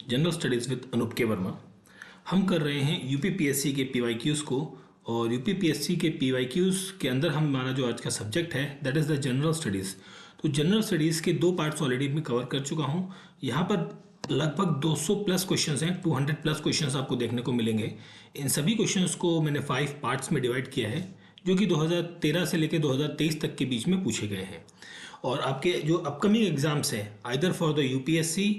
General studies with Anoop के वर्मा। हम कर रहे हैं यूपीपीएससी के पीवाईक्यूज़ को, और यूपीपीएससी के पीवाईक्यूज़ के अंदर हमारा जो आज का सब्जेक्ट है that is the general studies. तो जनरल स्टडीज़ के दो पार्ट्स ऑलरेडी मैं कवर कर चुका हूँ। यहाँ पर लगभग 200 प्लस क्वेश्चंस हैं, 200 प्लस क्वेश्चंस आपको देखने को मिलेंगे। इन सभी क्वेश्चंस को मैंने 5 पार्ट्स में डिवाइड किया है, जो कि 2013 से लेकर 2023 तक के बीच में पूछे गए हैं। और आपके जो अपकमिंग एग्जाम्स हैं either for the UPSC,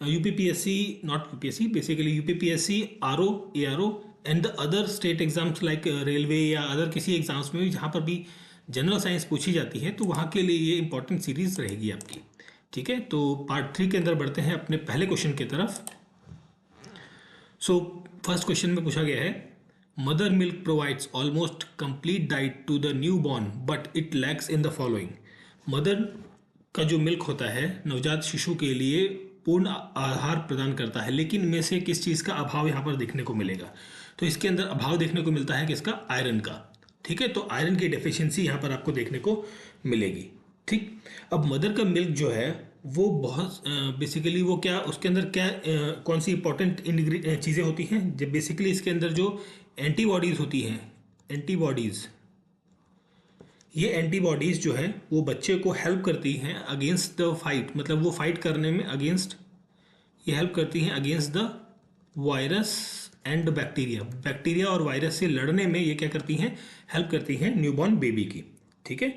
UPPSC not UPSC, basically UPPSC, RO, ARO and the other state exams like railway या अदर किसी एग्जाम्स में भी जहाँ पर भी जनरल साइंस पूछी जाती है, तो वहाँ के लिए ये इंपॉर्टेंट सीरीज रहेगी आपकी। ठीक है, तो पार्ट 3 के अंदर बढ़ते हैं अपने पहले क्वेश्चन की तरफ। सो फर्स्ट क्वेश्चन में पूछा गया है, mother milk provides almost complete diet to the newborn but it lacks in the following. Mother का जो मिल्क होता है नवजात शिशु के लिए पूर्ण आहार प्रदान करता है, लेकिन में से किस चीज़ का अभाव यहाँ पर देखने को मिलेगा? तो इसके अंदर अभाव देखने को मिलता है किसका? आयरन का। ठीक है, तो आयरन की डेफिशिएंसी यहाँ पर आपको देखने को मिलेगी। ठीक, अब मदर का मिल्क जो है वो बहुत बेसिकली वो क्या, उसके अंदर क्या कौन सी इंपॉर्टेंट चीज़ें होती हैं? जब बेसिकली इसके अंदर जो एंटीबॉडीज़ होती हैं, एंटीबॉडीज़, ये एंटीबॉडीज़ जो है वो बच्चे को हेल्प करती हैं अगेंस्ट द फाइट, मतलब वो फाइट करने में अगेंस्ट, ये हेल्प करती हैं against the virus and bacteria. Bacteria और वायरस से लड़ने में ये क्या करती हैं? हेल्प करती हैं न्यूबॉर्न बेबी की। ठीक है,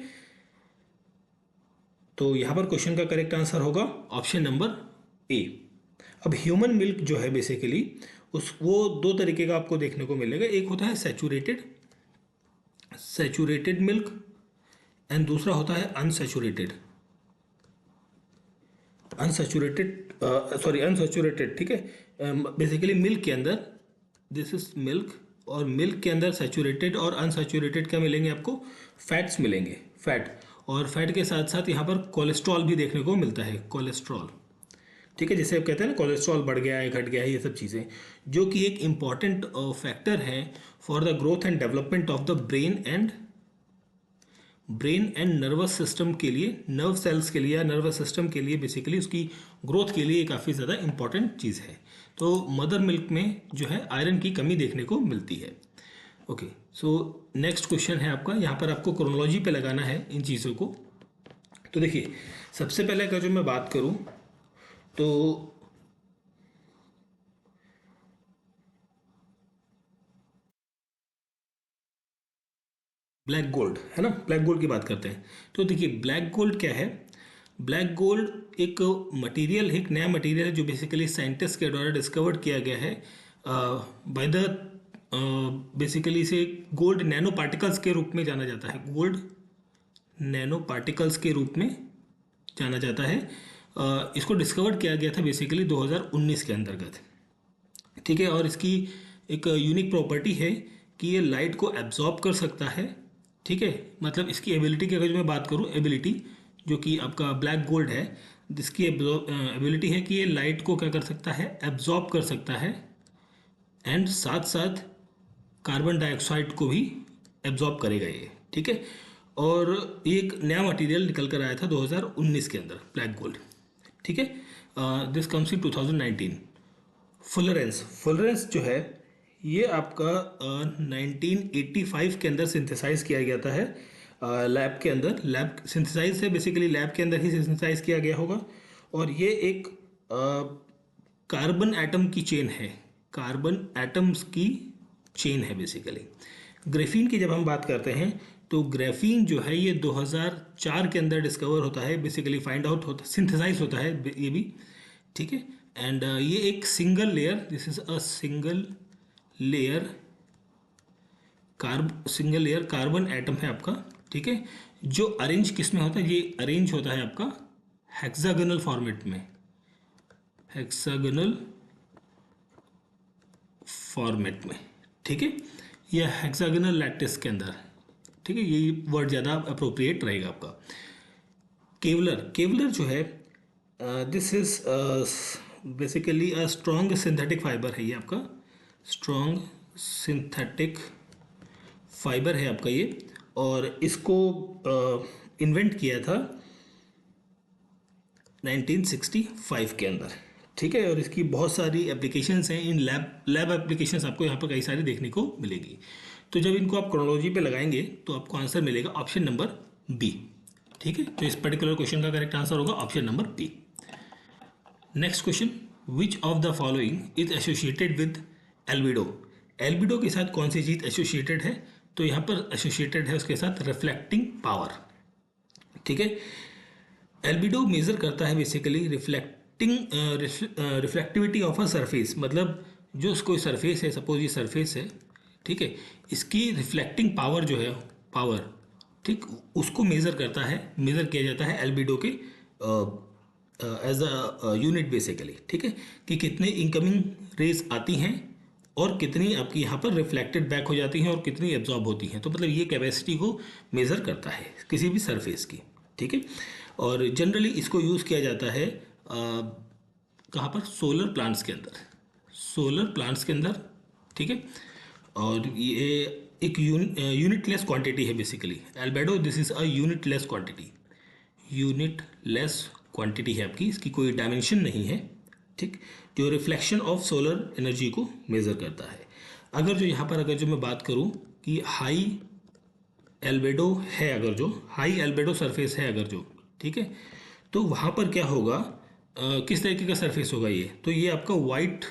तो यहाँ पर क्वेश्चन का करेक्ट आंसर होगा ऑप्शन नंबर ए। अब ह्यूमन मिल्क जो है बेसिकली वो दो तरीके का आपको देखने को मिलेगा। एक होता है सैचुरेटेड मिल्क एंड दूसरा होता है अनसैचुरेटेड। ठीक है, बेसिकली मिल्क के अंदर दिस इज मिल्क, और मिल्क के अंदर सैचुरेटेड और अनसैचुरेटेड क्या मिलेंगे आपको? फैट्स मिलेंगे, फैट। और फैट के साथ साथ यहाँ पर कोलेस्ट्रॉल भी देखने को मिलता है, कोलेस्ट्रॉल। ठीक है, जैसे आप कहते हैं ना कोलेस्ट्रॉल बढ़ गया है, घट गया है, ये सब चीज़ें जो कि एक इम्पॉर्टेंट फैक्टर है for the growth and development of the brain and nervous system के लिए, नर्व सेल्स के लिए या नर्वस सिस्टम के लिए, बेसिकली उसकी ग्रोथ के लिए काफ़ी ज़्यादा इंपॉर्टेंट चीज़ है। तो मदर मिल्क में जो है आयरन की कमी देखने को मिलती है। ओके, सो नेक्स्ट क्वेश्चन है आपका, यहाँ पर आपको क्रोनोलॉजी पे लगाना है इन चीज़ों को। तो देखिए, सबसे पहले अगर जो मैं बात करूँ तो ब्लैक गोल्ड है ना, ब्लैक गोल्ड की बात करते हैं। तो देखिए ब्लैक गोल्ड क्या है? ब्लैक गोल्ड एक मटेरियल है, एक नया मटेरियल है जो बेसिकली साइंटिस्ट के द्वारा डिस्कवर्ड किया गया है बाय द बेसिकली इसे गोल्ड नैनो पार्टिकल्स के रूप में जाना जाता है, गोल्ड नैनो पार्टिकल्स के रूप में जाना जाता है। इसको डिस्कवर किया गया था बेसिकली 2019 के अंतर्गत। ठीक है, और इसकी एक यूनिक प्रॉपर्टी है कि ये लाइट को एब्जॉर्ब कर सकता है। ठीक है, मतलब इसकी एबिलिटी की अगर मैं बात करूँ, एबिलिटी जो कि आपका ब्लैक गोल्ड है, जिसकी एबिलिटी है कि ये लाइट को क्या कर सकता है? एब्जॉर्ब कर सकता है, एंड साथ साथ कार्बन डाइऑक्साइड को भी एब्जॉर्ब करेगा ये। ठीक है, और ये एक नया मटेरियल निकल कर आया था 2019 के अंदर, ब्लैक गोल्ड। ठीक है, दिस कम्स इन 2019। फुलरेंस जो है ये आपका 1985 के अंदर सिंथेसाइज किया गया था है लैब के अंदर। लैब सिंथेसाइज से बेसिकली लैब के अंदर ही सिंथेसाइज किया गया होगा, और ये एक कार्बन एटम की चेन है, कार्बन एटम्स की चेन है बेसिकली। ग्रेफीन की जब हम बात करते हैं तो ग्रेफीन जो है ये 2004 के अंदर डिस्कवर होता है, बेसिकली फाइंड आउट होता, सिंथेसाइज होता है ये भी। ठीक है, एंड ये एक single layer, this is a single layer carbon atom है आपका। ठीक है, जो अरेंज किस में होता है? ये अरेंज होता है आपका हेक्सागोनल फॉर्मेट में, हेक्सागोनल फॉर्मेट में। ठीक है, यह हेक्सागोनल लैटिस के अंदर। ठीक है, ये वर्ड ज़्यादा अप्रोप्रिएट रहेगा आपका। केवलर जो है this is basically a strong synthetic fibre है, ये आपका स्ट्रॉन्ग सिंथेटिक फाइबर है आपका ये, और इसको इन्वेंट किया था 1965 के अंदर। ठीक है, और इसकी बहुत सारी एप्लीकेशंस हैं। इन लैब एप्लीकेशंस आपको यहाँ पर कई सारी देखने को मिलेगी। तो जब इनको आप क्रोनोलॉजी पे लगाएंगे तो आपको आंसर मिलेगा ऑप्शन नंबर बी। ठीक है, तो इस पर्टिकुलर क्वेश्चन का करेक्ट आंसर होगा option number B. Next question, which of the following is associated with albedo. Albedo के साथ कौन सी चीज़ एसोसिएटेड है? तो यहाँ पर एसोसिएटेड है उसके साथ रिफ्लेक्टिंग पावर। ठीक है, एल्बिडो मेजर करता है basically reflectivity of a surface, मतलब जो कोई सरफेस है, सपोज ये सरफेस है, ठीक है, इसकी रिफ्लेक्टिंग पावर जो है, पावर, ठीक, उसको मेज़र करता है, मेज़र किया जाता है एल्बिडो के एज अ यूनिट बेसिकली। ठीक है, कि कितने इनकमिंग रेज आती हैं और कितनी आपकी यहाँ पर रिफ्लेक्टेड बैक हो जाती हैं और कितनी एब्जॉर्ब होती हैं। तो मतलब ये कैपेसिटी को मेज़र करता है किसी भी सरफेस की। ठीक है, और जनरली इसको यूज़ किया जाता है कहाँ पर? सोलर प्लांट्स के अंदर, सोलर प्लांट्स के अंदर। ठीक है, और ये एक यूनिटलेस क्वांटिटी है basically. Albedo this is a unitless quantity, unitless quantity है आपकी, इसकी कोई डायमेंशन नहीं है। ठीक, जो रिफ्लेक्शन ऑफ सोलर एनर्जी को मेज़र करता है। अगर जो यहाँ पर अगर जो मैं बात करूँ कि हाई एल्बिडो है, अगर जो हाई एल्बिडो सरफेस है अगर जो, ठीक है, तो वहाँ पर क्या होगा, किस तरीके का सरफेस होगा ये? तो ये आपका वाइट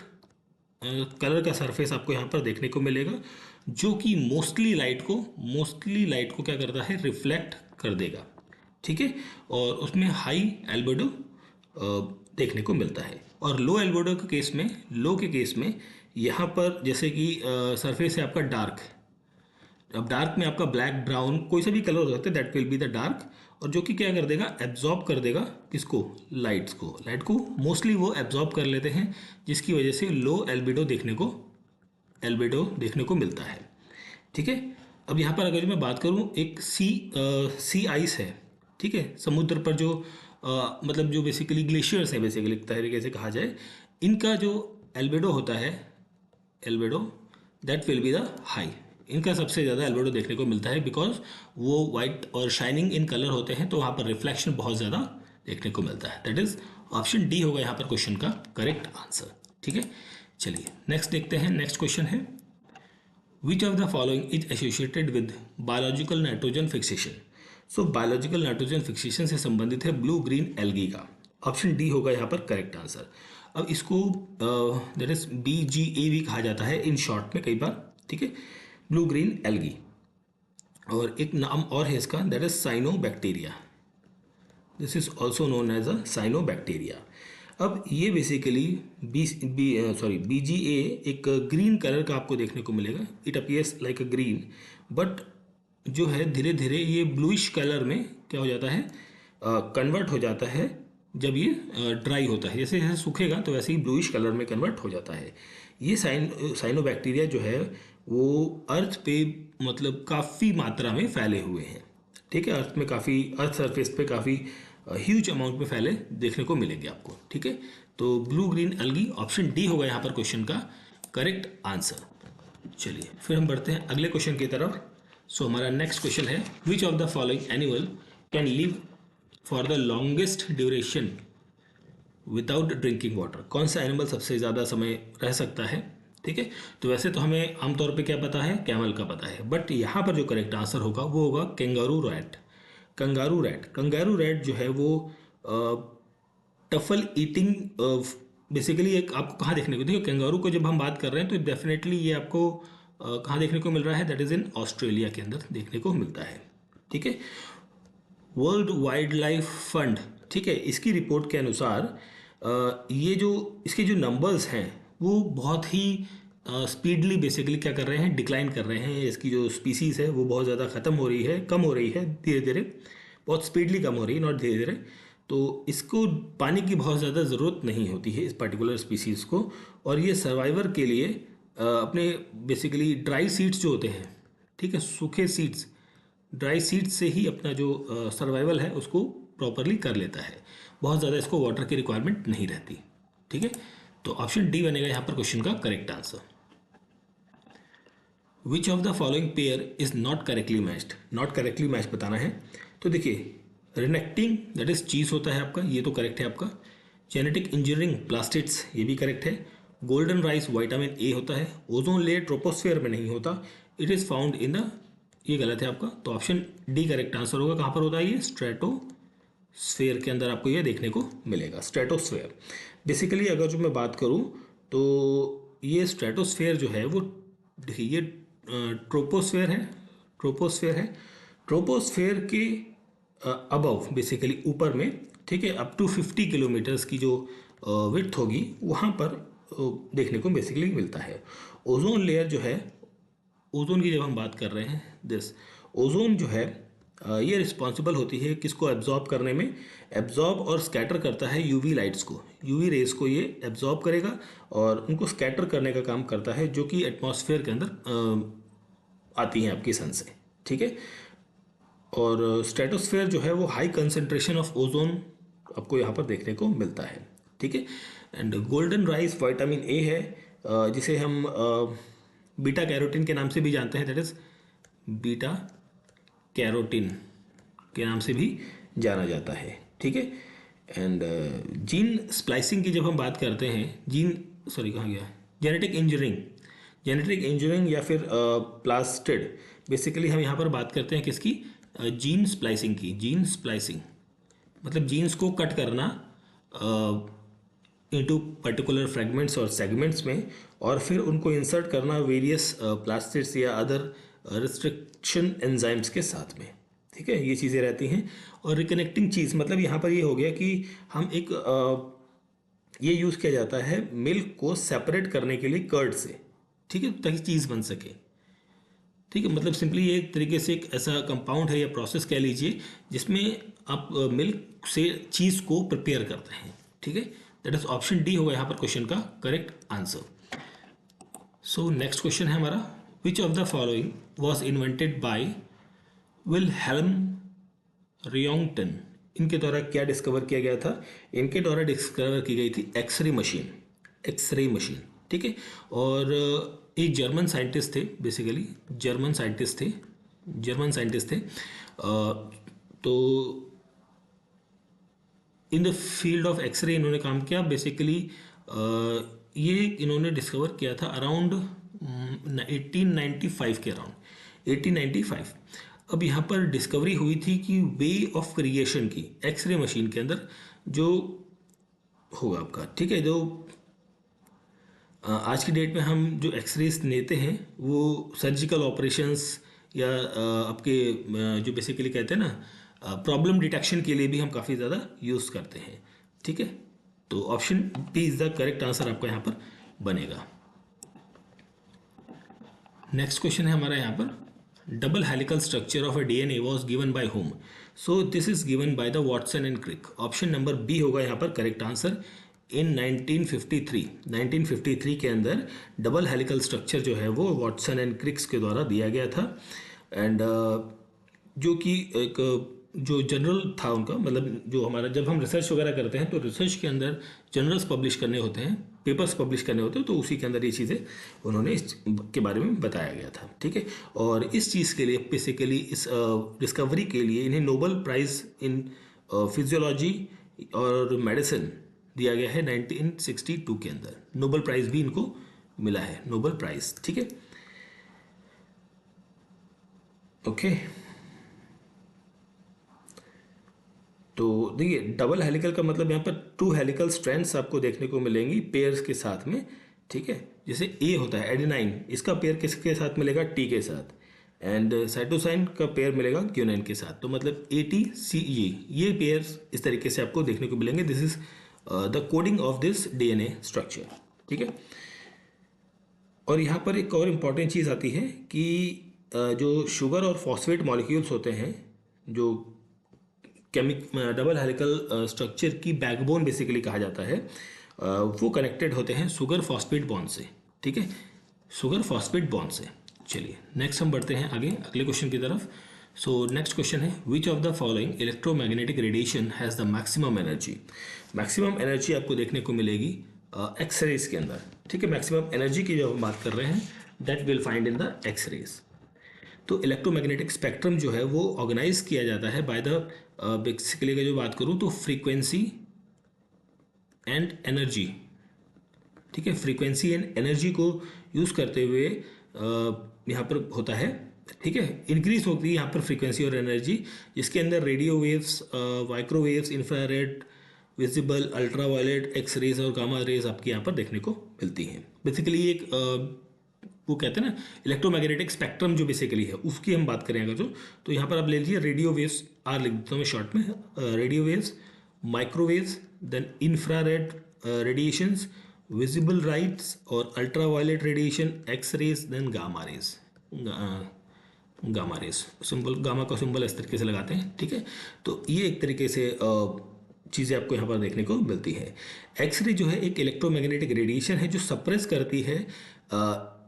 कलर का सरफेस आपको यहाँ पर देखने को मिलेगा, जो कि मोस्टली लाइट को क्या करता है? रिफ्लेक्ट कर देगा। ठीक है, और उसमें हाई एल्बिडो देखने को मिलता है। और लो एल्बिडो के केस में, लो के केस में यहाँ पर जैसे कि सरफेस है आपका डार्क, अब डार्क में आपका ब्लैक, ब्राउन, कोई सा भी कलर हो सकता है, that will be the dark, और जो कि क्या कर देगा? एब्जॉर्ब कर देगा किसको? लाइट को मोस्टली वो एब्जॉर्ब कर लेते हैं, जिसकी वजह से लो एल्बिडो देखने को मिलता है। ठीक है, अब यहाँ पर अगर मैं बात करूँ, एक सी आइस है, ठीक है, समुद्र पर जो मतलब जो बेसिकली ग्लेशियर्स है, बेसिकली एक तरीके से कहा जाए, इनका जो एल्बिडो होता है, albedo that will be the high, इनका सबसे ज़्यादा एल्बिडो देखने को मिलता है, बिकॉज वो वाइट और शाइनिंग इन कलर होते हैं, तो वहाँ पर रिफ्लेक्शन बहुत ज़्यादा देखने को मिलता है। दैट इज ऑप्शन डी होगा यहाँ पर क्वेश्चन का करेक्ट आंसर। ठीक है, चलिए नेक्स्ट देखते हैं। नेक्स्ट क्वेश्चन है, which of the following is associated with biological nitrogen fixation. So biological nitrogen fixation से संबंधित है ब्लू ग्रीन एल्गी का। ऑप्शन डी होगा यहाँ पर करेक्ट आंसर। अब इसको दैट इज BGA भी कहा जाता है इन शॉर्ट में कई बार। ठीक है, ब्लू ग्रीन एल्गी, और एक नाम और है इसका, that is cyanobacteria. This is also known as a cyanobacteria. अब ये बेसिकली BGA एक ग्रीन कलर का आपको देखने को मिलेगा, it appears like a green, but जो है धीरे धीरे ये ब्लूइश कलर में क्या हो जाता है? कन्वर्ट हो जाता है जब ये ड्राई होता है। जैसे जैसे सूखेगा तो वैसे ही ब्लूइश कलर में कन्वर्ट हो जाता है। ये साइनोबैक्टीरिया जो है वो अर्थ पे मतलब काफ़ी मात्रा में फैले हुए हैं। ठीक है, अर्थ सरफेस पे काफ़ी ह्यूज अमाउंट में फैले देखने को मिलेंगे आपको। ठीक है, तो blue green algae option D होगा यहाँ पर क्वेश्चन का करेक्ट आंसर। चलिए फिर हम बढ़ते हैं अगले क्वेश्चन की तरफ। सो हमारा नेक्स्ट क्वेश्चन है, which of the following animal can live for the longest duration without drinking water. कौन सा एनिमल सबसे ज़्यादा समय रह सकता है? ठीक है, तो वैसे तो हमें आमतौर पे क्या पता है? कैमल का पता है, बट यहाँ पर जो करेक्ट आंसर होगा वो होगा कैंगारू रैट। कंगारू रैट जो है वो टफल ईटिंग बेसिकली एक आपको कहाँ देखने को, देखिए कैंगारू को जब हम बात कर रहे हैं तो डेफिनेटली ये आपको कहाँ देखने को मिल रहा है? दैट इज़ इन ऑस्ट्रेलिया के अंदर देखने को मिलता है। ठीक है, वर्ल्ड वाइल्ड लाइफ फंड, ठीक है, इसकी रिपोर्ट के अनुसार ये जो इसके जो नंबर्स हैं वो बहुत ही स्पीडली बेसिकली क्या कर रहे हैं? डिक्लाइन कर रहे हैं। इसकी जो स्पीसीज़ है वो बहुत ज़्यादा कम हो रही है धीरे धीरे, बहुत स्पीडली कम हो रही है, नॉट धीरे धीरे। तो इसको पानी की बहुत ज़्यादा ज़रूरत नहीं होती है इस पर्टिकुलर स्पीसीज़ को, और ये सर्वाइवर के लिए अपने बेसिकली ड्राई सीड्स जो होते हैं, ठीक है, सूखे सीड्स, ड्राई सीड्स से ही अपना जो सर्वाइवल है उसको प्रॉपरली कर लेता है। बहुत ज़्यादा इसको वाटर की रिक्वायरमेंट नहीं रहती। ठीक है, तो ऑप्शन डी बनेगा यहाँ पर क्वेश्चन का correct answer. Which of the following pair is not correctly matched. Not correctly match बताना है। तो देखिए, रिनेक्टिंग दैट इज चीज़ होता है आपका, ये तो करेक्ट है आपका। जेनेटिक इंजीनियरिंग प्लास्टिड्स, ये भी करेक्ट है। गोल्डन राइस विटामिन ए होता है। ओजोन लेयर ट्रोपोस्फेयर में नहीं होता, it is found in the, ये गलत है आपका, तो ऑप्शन डी करेक्ट आंसर होगा। कहाँ पर होता है ये? स्ट्रेटोस्फेयर के अंदर आपको ये देखने को मिलेगा, स्ट्रेटोस्फेयर। बेसिकली अगर जो मैं बात करूँ तो ये स्ट्रेटोस्फेयर जो है वो, देखिए ये ट्रोपोस्फेयर है, ट्रोपोस्फेयर है। ट्रोपोस्फेयर के अबव बेसिकली ऊपर में, ठीक है, अप टू 50 किलोमीटर्स की जो विड्थ होगी वहाँ पर देखने को बेसिकली मिलता है। ओजोन लेयर जो है, ओजोन की जब हम बात कर रहे हैं, दिस ओजोन जो है ये रिस्पॉन्सिबल होती है किसको एब्जॉर्ब करने में? एब्जॉर्ब और स्कैटर करता है यूवी लाइट्स को, यूवी रेस को ये एब्जॉर्ब करेगा और उनको स्कैटर करने का काम करता है, जो कि एटमॉस्फेयर के अंदर आती हैं आपकी सन से, ठीक है। और स्ट्रेटोस्फेयर जो है वो हाई कंसंट्रेशन ऑफ ओजोन आपको यहाँ पर देखने को मिलता है, ठीक है। And golden rice vitamin A है, जिसे हम बीटा कैरोटीन के नाम से भी जानते हैं, दैट इज बीटा कैरोटीन के नाम से भी जाना जाता है, ठीक है। एंड जीन स्प्लाइसिंग की जब हम बात करते हैं, कहाँ गया, जेनेटिक इंजीनियरिंग, जेनेटिक इंजीनियरिंग या फिर प्लास्टिड, बेसिकली हम यहाँ पर बात करते हैं किसकी? जीन स्प्लाइसिंग की। जीन स्प्लाइसिंग मतलब जीन्स को कट करना इनटू पर्टिकुलर फ्रेगमेंट्स और सेगमेंट्स में, और फिर उनको इंसर्ट करना वेरियस प्लास्टिड्स या अदर रिस्ट्रिक्शन एंजाइम्स के साथ में, ठीक है, ये चीज़ें रहती हैं। और रिकनेक्टिंग चीज़ मतलब यहाँ पर ये हो गया कि हम एक ये यूज़ किया जाता है मिल्क को सेपरेट करने के लिए कर्ड से, ठीक है, ताकि चीज़ बन सके, ठीक है। मतलब सिंपली ये एक तरीके से एक ऐसा कंपाउंड है या प्रोसेस कह लीजिए जिसमें आप मिल्क से चीज़ को प्रिपेयर करते हैं, ठीक है। दैट इज ऑप्शन डी होगा यहाँ पर क्वेश्चन का correct answer. So next question है हमारा, which of the following was invented by Wilhelm Roentgen? इनके द्वारा क्या डिस्कवर किया गया था? इनके द्वारा डिस्कवर की गई थी एक्सरे मशीन, एक्सरे मशीन, ठीक है। और एक जर्मन साइंटिस्ट थे, बेसिकली जर्मन साइंटिस्ट थे, जर्मन साइंटिस्ट थे। तो in the field of X ray इन्होंने काम किया। बेसिकली ये इन्होंने डिस्कवर किया था अराउंड 1895 के अराउंड, 1895। अब यहाँ पर डिस्कवरी हुई थी कि वे ऑफ क्रिएशन की एक्सरे मशीन के अंदर जो होगा आपका, ठीक है, जो आज की डेट में हम जो एक्सरेज लेते हैं वो सर्जिकल ऑपरेशंस या आपके जो बेसिकली कहते हैं ना प्रॉब्लम डिटेक्शन के लिए भी हम काफ़ी ज़्यादा यूज़ करते हैं, ठीक है। तो option B is the correct answer आपका यहाँ पर बनेगा। नेक्स्ट क्वेश्चन है हमारा यहाँ पर, double helical structure of a DNA was given by whom? So this is given by the Watson and Crick. Option number B होगा यहाँ पर करेक्ट आंसर। इन 1953 के अंदर डबल हेलिकल स्ट्रक्चर जो है वो वॉटसन एंड क्रिक्स के द्वारा दिया गया था। एंड जो कि एक जो जनरल था उनका, मतलब जो हमारा जब हम रिसर्च वगैरह करते हैं तो रिसर्च के अंदर जर्नल्स पब्लिश करने होते हैं, पेपर्स पब्लिश करने होते हैं, तो उसी के अंदर ये चीज़ें उन्होंने इस के बारे में बताया गया था, ठीक है। और इस चीज़ के लिए बेसिकली इस डिस्कवरी के लिए इन्हें नोबेल प्राइज़ इन फिजियोलॉजी और मेडिसिन दिया गया है 1962 के अंदर। नोबेल प्राइज़ भी इनको मिला है, नोबेल प्राइज़, ठीक है, ओके। तो देखिए डबल हेलिकल का मतलब यहाँ पर 2 हेलिकल स्ट्रैंड्स आपको देखने को मिलेंगी पेयर्स के साथ में, ठीक है। जैसे ए होता है एडेनाइन, इसका पेयर किसके साथ मिलेगा? टी के साथ। एंड साइटोसाइन का पेयर मिलेगा ग्यूनाइन के साथ। तो मतलब ATCE ये पेयर्स इस तरीके से आपको देखने को मिलेंगे। This is the coding of this DNA structure, ठीक है। और यहाँ पर एक और इम्पॉर्टेंट चीज़ आती है कि जो शुगर और फॉस्फेट मॉलिक्यूल्स होते हैं, जो डबल हेलिकल स्ट्रक्चर की बैकबोन बेसिकली कहा जाता है, वो कनेक्टेड होते हैं सुगर फॉस्फेट बॉन्ड से, ठीक है, सुगर फॉस्फेट बॉन्ड से। चलिए नेक्स्ट हम बढ़ते हैं आगे अगले क्वेश्चन की तरफ। सो नेक्स्ट क्वेश्चन है, which of the following electromagnetic radiation has the maximum energy? Maximum energy आपको देखने को मिलेगी एक्सरेज के अंदर, ठीक है। मैक्सिमम एनर्जी की जब हम बात कर रहे हैं that will find in the X rays. तो इलेक्ट्रोमैग्नेटिक स्पेक्ट्रम जो है वो ऑर्गेनाइज किया जाता है बाय द बेसिकली अगर जो बात करूँ तो फ्रीक्वेंसी एंड एनर्जी, ठीक है, फ्रीक्वेंसी एंड एनर्जी को यूज़ करते हुए यहाँ पर होता है, ठीक है, इंक्रीज होती है यहाँ पर फ्रीक्वेंसी और एनर्जी, जिसके अंदर radio waves, microwaves, infrared, visible, ultraviolet, X rays और गामा रेज आपके यहाँ पर देखने को मिलती हैं। बेसिकली एक वो कहते हैं ना इलेक्ट्रोमैग्नेटिक स्पेक्ट्रम जो बेसिकली है उसकी हम बात करें अगर तो यहाँ पर आप ले लीजिए रेडियो वेव्स, आर लिख देता हूँ मैं शॉर्ट में, radio waves, microwaves, then infrared radiations, visible lights और ultraviolet radiation, X rays, then gamma rays, gamma rays, symbol gamma का सिंबल इस तरीके से लगाते हैं, ठीक है। तो ये एक तरीके से चीज़ें आपको यहाँ पर देखने को मिलती है। एक्सरे जो है एक इलेक्ट्रोमैग्नेटिक रेडिएशन है जो सप्रेस करती है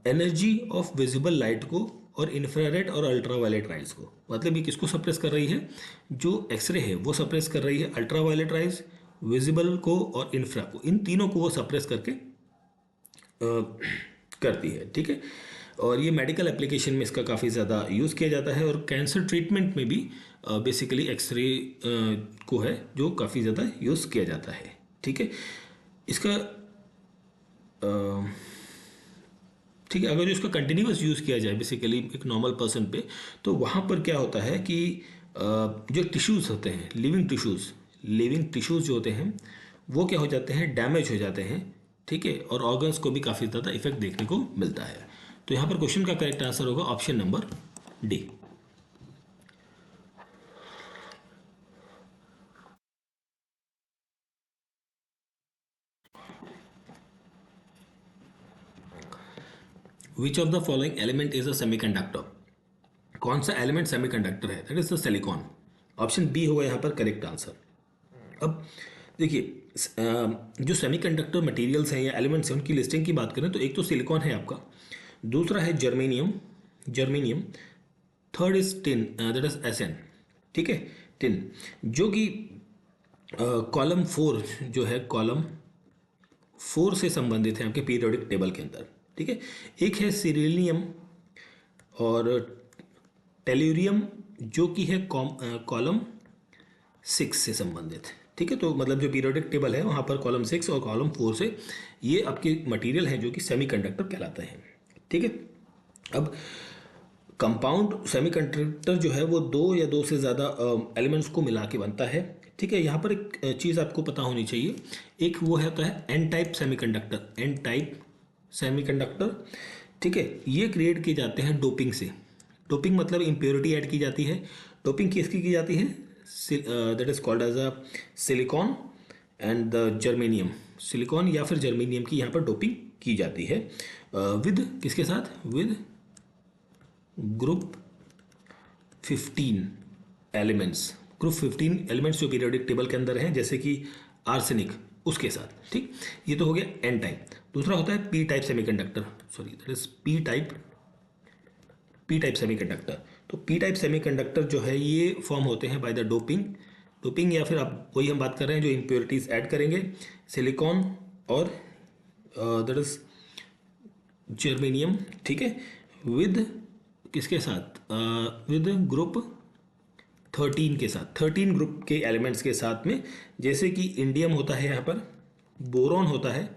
एनर्जी ऑफ विजिबल लाइट को और इंफ्रारेड और अल्ट्रावायलेट राइज को। मतलब ये किसको सप्रेस कर रही है, जो एक्सरे है वो सप्रेस कर रही है अल्ट्रावायलेट राइज, विजिबल को और इंफ्रा को, इन तीनों को वो सप्रेस करके करती है, ठीक है। और ये मेडिकल एप्लीकेशन में इसका काफ़ी ज़्यादा यूज़ किया जाता है और कैंसर ट्रीटमेंट में भी बेसिकली एक्सरे को है जो काफ़ी ज़्यादा यूज़ किया जाता है, ठीक है। इसका ठीक है, अगर जो इसका कंटिन्यूस यूज़ किया जाए बेसिकली एक नॉर्मल पर्सन पे, तो वहाँ पर क्या होता है कि जो टिश्यूज़ होते हैं, लिविंग टिश्यूज़ जो होते हैं वो क्या हो जाते हैं, डैमेज हो जाते हैं, ठीक है, और ऑर्गन्स को भी काफ़ी ज़्यादा इफेक्ट देखने को मिलता है। तो यहाँ पर क्वेश्चन का करेक्ट आंसर होगा option number D. Which of the following element is a semiconductor, कौन सा एलिमेंट सेमीकंडक्टर है, that is the silicon. Option B होगा यहाँ पर करेक्ट आंसर। अब देखिए जो सेमीकंडक्टर मटेरियल्स हैं या एलिमेंट्स हैं उनकी लिस्टिंग की बात करें तो एक तो सिलिकॉन है आपका, दूसरा है germanium, third is tin, that is SN, ठीक है, टिन, जो कि कॉलम 4 जो है कॉलम 4 से संबंधित है आपके पीरियोडिक टेबल के अंदर, ठीक है। एक है सिरिलियम और टेल्यूरियम जो कि है कॉलम 6 से संबंधित, ठीक है। तो मतलब जो पीरियोडिक टेबल है वहाँ पर कॉलम 6 और कॉलम 4 से ये आपके मटेरियल हैं जो कि सेमीकंडक्टर कहलाते हैं, ठीक है। अब कंपाउंड सेमीकंडक्टर जो है वो दो या दो से ज़्यादा एलिमेंट्स को मिला के बनता है, ठीक है। यहाँ पर एक चीज़ आपको पता होनी चाहिए, एक वो होता है एन टाइप सेमीकंडक्टर, ठीक है। ये क्रिएट किए जाते हैं डोपिंग से। डोपिंग मतलब इम्प्योरिटी ऐड की जाती है। डोपिंग किसकी की जाती है, that is called as a silicon and the germanium, silicon या फिर जर्मेनियम की यहाँ पर डोपिंग की जाती है विद किसके साथ, with group 15 elements, group 15 elements जो पीरियोडिक टेबल के अंदर हैं जैसे कि आर्सेनिक, उसके साथ, ठीक। ये तो हो गया एन टाइप। दूसरा होता है P type semiconductor, sorry that is P type semiconductor. तो पी टाइप सेमीकंडक्टर जो है ये फॉर्म होते हैं बाय द डोपिंग या फिर आप वही हम बात कर रहे हैं जो इम्प्योरिटीज ऐड करेंगे, सिलिकॉन और दैट इज जर्मेनियम, ठीक है, विद किसके साथ, विद ग्रुप 13 के साथ, 13 ग्रुप के एलिमेंट्स के साथ में, जैसे कि इंडियम होता है यहाँ पर, बोरॉन होता है,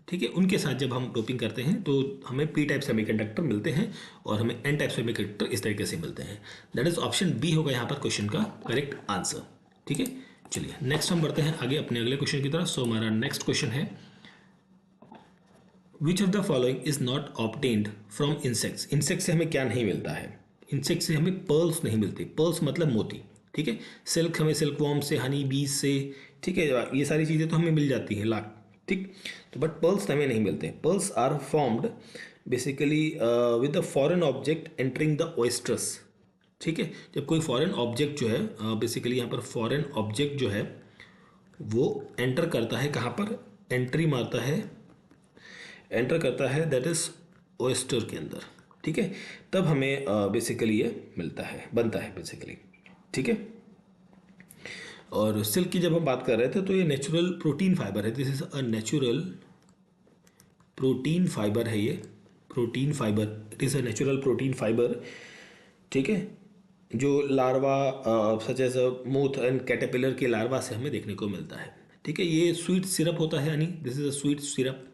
ठीक है। उनके साथ जब हम डोपिंग करते हैं तो हमें पी टाइप सेमीकंडक्टर मिलते हैं और हमें एन टाइप सेमीकंडक्टर इस तरीके से मिलते हैं। दैट इज ऑप्शन बी होगा यहाँ पर क्वेश्चन का करेक्ट आंसर, ठीक है। चलिए नेक्स्ट हम बढ़ते हैं आगे अपने अगले क्वेश्चन की तरफ। सो हमारा नेक्स्ट क्वेश्चन है, which of the following is not obtained from insects. Insect से हमें क्या नहीं मिलता है, इंसेक्ट से हमें पर्ल्स नहीं मिलती, पर्ल्स मतलब मोती, ठीक है। सिल्क हमें सिल्क वॉर्म से, हनी बीज से, ठीक है, ये सारी चीज़ें तो हमें मिल जाती हैं लाख, ठीक। तो बट पर्ल्स हमें नहीं मिलते। Pearls are formed basically with the foreign object entering the oysters, ठीक है। जब कोई फॉरेन ऑब्जेक्ट जो है बेसिकली यहाँ पर फॉरेन ऑब्जेक्ट जो है वो एंटर करता है, कहाँ पर एंट्री मारता है, एंटर करता है दैट इज ओएस्टर के अंदर, ठीक है, तब हमें बेसिकली ये मिलता है, बनता है बेसिकली, ठीक है। और सिल्क की जब हम बात कर रहे थे तो ये नेचुरल प्रोटीन फाइबर है, this is a natural protein fibre है, ये protein fibre, it is a natural protein fibre, ठीक है, जो larva such as a moth and caterpillar के लार्वा से हमें देखने को मिलता है, ठीक है, ये स्वीट सिरप होता है, यानी this is a sweet syrup.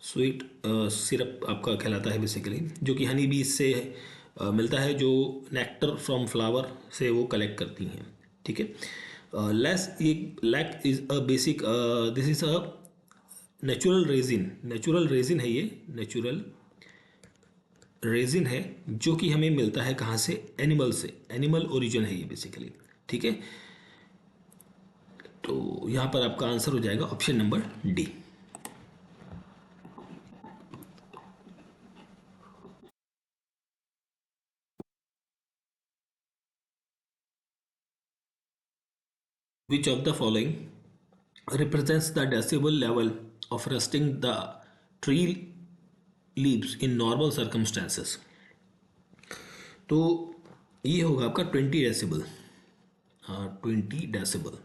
Sweet syrup आपका कहलाता है बेसिकली, जो कि हनी बीज से मिलता है, जो नेक्टर फ्रॉम फ्लावर से वो कलेक्ट करती हैं। ठीक है, लेस ये lac is a basic, this is a natural resin. Natural resin है ये, नेचुरल रेजिन है, जो कि हमें मिलता है कहाँ से, एनिमल से। एनिमल ओरिजिन है ये बेसिकली। ठीक है, तो यहाँ पर आपका आंसर हो जाएगा option number D. Which of the following represents the decibel level of resting the tree leaves in normal circumstances? तो ये होगा आपका 20 डेसिबल। हाँ, 20 decibel,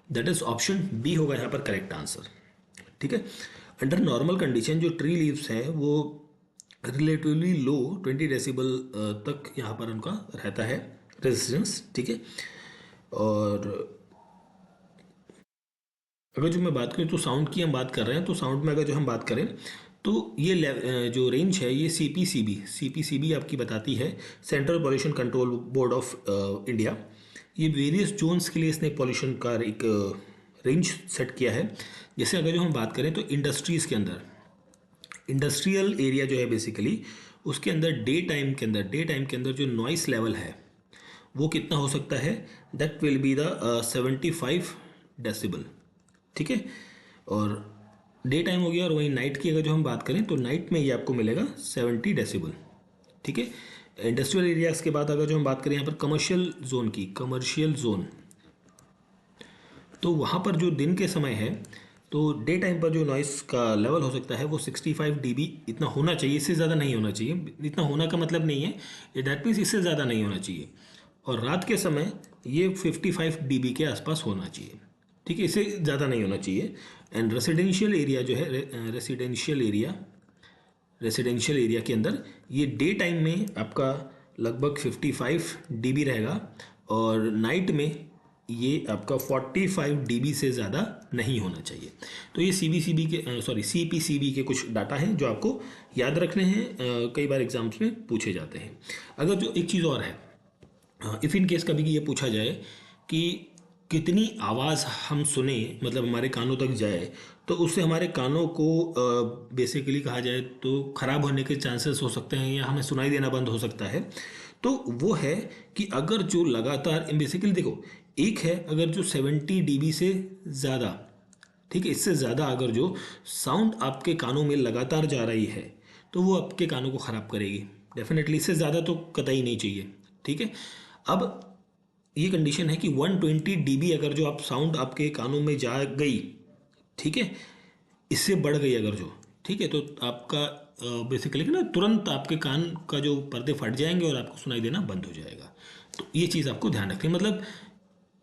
that is option B होगा यहाँ पर करेक्ट आंसर। ठीक है, अंडर नॉर्मल कंडीशन जो ट्री लीव्स है वो रिलेटिवली लो 20 डेसिबल तक यहाँ पर उनका रहता है रेजिस्टेंस। ठीक है, और अगर जो मैं बात करूँ तो साउंड की हम बात कर रहे हैं, तो साउंड में अगर जो हम बात करें तो ये जो रेंज है ये सी पी सी बी आपकी बताती है, central pollution control board of India. ये वेरियस जोन्स के लिए इसने पॉल्यूशन का एक रेंज सेट किया है। जैसे अगर जो हम बात करें तो इंडस्ट्रीज़ के अंदर, इंडस्ट्रियल एरिया जो है बेसिकली, उसके अंदर डे टाइम के अंदर जो नॉइस लेवल है वो कितना हो सकता है, that will be the 75 decibel. ठीक है, और डे टाइम हो गया, और वहीं नाइट की अगर जो हम बात करें तो नाइट में ये आपको मिलेगा 70 डेसिबल। ठीक है, इंडस्ट्रियल एरियाज के बाद अगर जो हम बात करें यहाँ पर कमर्शियल जोन की, कमर्शियल जोन, तो वहाँ पर जो दिन के समय है तो डे टाइम पर जो नॉइस का लेवल हो सकता है वो 65 dB इतना होना चाहिए, इससे ज़्यादा नहीं होना चाहिए। इतना होना का मतलब नहीं है, दैट मीन्स इससे ज़्यादा नहीं होना चाहिए। और रात के समय ये 55 dB के आसपास होना चाहिए। ठीक है, इससे ज़्यादा नहीं होना चाहिए। एंड रेसिडेंशियल एरिया जो है, रेसिडेंशियल एरिया के अंदर ये डे टाइम में आपका लगभग 55 dB रहेगा, और नाइट में ये आपका 45 dB से ज़्यादा नहीं होना चाहिए। तो ये सी पी सी बी के कुछ डाटा हैं जो आपको याद रखने हैं, कई बार एग्जाम्स में पूछे जाते हैं। अगर जो एक चीज़ और है, इफ़ इन केस कभी ये पूछा जाए कि कितनी आवाज़ हम सुने, मतलब हमारे कानों तक जाए, तो उससे हमारे कानों को बेसिकली कहा जाए तो ख़राब होने के चांसेस हो सकते हैं, या हमें सुनाई देना बंद हो सकता है। तो वो है कि अगर जो लगातार, बेसिकली देखो, एक है अगर जो 70 dB से ज़्यादा, ठीक है, इससे ज़्यादा अगर जो साउंड आपके कानों में लगातार जा रही है तो वो आपके कानों को ख़राब करेगी डेफिनेटली। इससे ज़्यादा तो कतई नहीं चाहिए। ठीक है, अब ये कंडीशन है कि 120 dB अगर जो आप साउंड आपके कानों में जा गई, ठीक है, इससे बढ़ गई अगर जो, ठीक है, तो आपका बेसिकली ना तुरंत आपके कान का जो पर्दे फट जाएंगे और आपको सुनाई देना बंद हो जाएगा। तो ये चीज़ आपको ध्यान रखनी, मतलब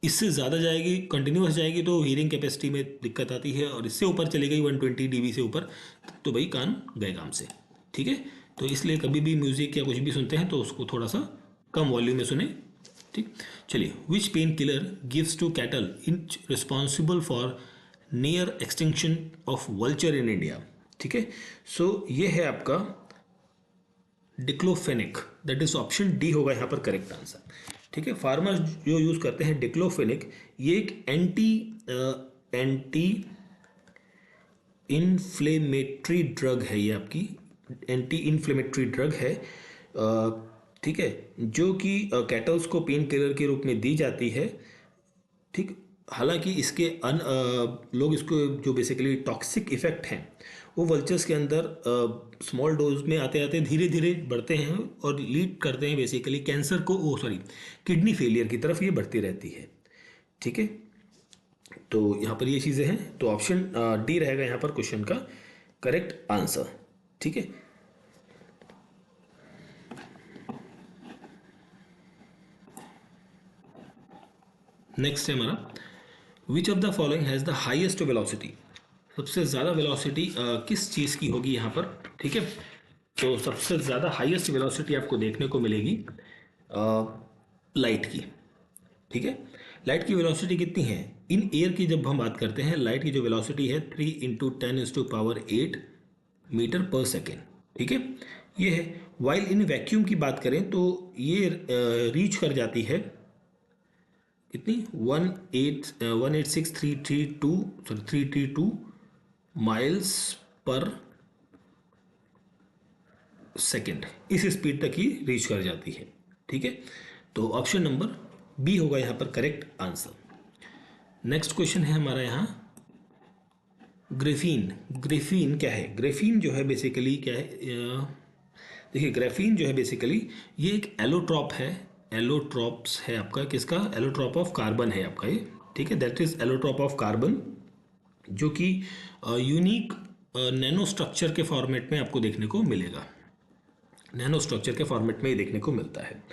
इससे ज़्यादा जाएगी, कंटिन्यूस जाएगी तो हीयरिंग कैपेसिटी में दिक्कत आती है, और इससे ऊपर चली गई 120 dB से ऊपर तो भाई कान गए काम से। ठीक है, तो इसलिए कभी भी म्यूज़िक या कुछ भी सुनते हैं तो उसको थोड़ा सा कम वॉल्यूम में सुने। ठीक, चलिए, which pain killer gives to cattle in responsible for near extinction of vulture in India. ठीक है, सो ये है आपका diclofenac, that is option D होगा यहाँ पर करेक्ट आंसर। ठीक है, फार्मर्स जो यूज़ करते हैं डिक्लोफेनिक, ये एक एंटी इन्फ्लेमेटरी ड्रग है, ये आपकी एंटी इन्फ्लेमेटरी ड्रग है। ठीक है, जो कि कैटल्स को पेन किलर के रूप में दी जाती है। ठीक, हालांकि इसके लोग इसको जो बेसिकली टॉक्सिक इफेक्ट हैं वो वल्चर्स के अंदर स्मॉल डोज में आते आते धीरे धीरे बढ़ते हैं और लीड करते हैं बेसिकली कैंसर को, किडनी फेलियर की तरफ ये बढ़ती रहती है। ठीक है, तो यहाँ पर ये चीज़ें हैं, तो ऑप्शन डी रहेगा यहाँ पर क्वेश्चन का करेक्ट आंसर। ठीक है, नेक्स्ट है हमारा, which of the following has the highest velocity. सबसे ज़्यादा वेलोसिटी किस चीज़ की होगी यहाँ पर। ठीक है, तो सबसे ज़्यादा हाईएस्ट वेलोसिटी आपको देखने को मिलेगी लाइट की। ठीक है, लाइट की वेलोसिटी कितनी है, इन एयर की जब हम बात करते हैं, लाइट की जो वेलोसिटी है 3 × 10⁸ मीटर पर सेकेंड, ठीक है, ये है। वाइल इन वैक्यूम की बात करें तो ये रीच कर जाती है कितनी, 186,332 माइल्स पर सेकेंड, इस स्पीड तक ही रीच कर जाती है, ठीक है। तो ऑप्शन नंबर बी होगा यहाँ पर करेक्ट आंसर। नेक्स्ट क्वेश्चन है हमारा यहाँ, ग्रेफीन। ग्रेफीन क्या है? ग्रेफीन जो है बेसिकली क्या है, देखिए ग्रेफीन जो है बेसिकली ये एक एलोट्रॉप है। एलोट्रॉप्स है आपका किसका? एलोट्रॉप ऑफ कार्बन है आपका ये, ठीक है, that is allotrope of carbon, जो कि यूनिक नैनो स्ट्रक्चर के फॉर्मेट में आपको देखने को मिलेगा। नैनो स्ट्रक्चर के फॉर्मेट में ही देखने को मिलता है,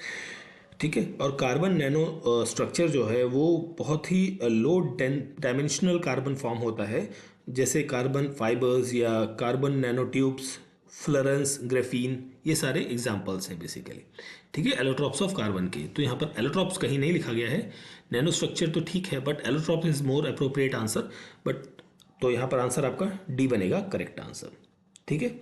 ठीक है। और कार्बन नैनो स्ट्रक्चर जो है वो बहुत ही लो डायमेंशनल कार्बन फॉर्म होता है, जैसे कार्बन फाइबर्स या carbon nano tubes, Florence, graphene, ये सारे एग्जांपल्स हैं बेसिकली, ठीक है, एलोट्रॉप्स ऑफ कार्बन के। तो यहाँ पर एलोट्रॉप्स कहीं नहीं लिखा गया है, नैनो स्ट्रक्चर तो ठीक है, but allotrope is more appropriate answer, but तो यहाँ पर आंसर आपका डी बनेगा करेक्ट आंसर, ठीक है।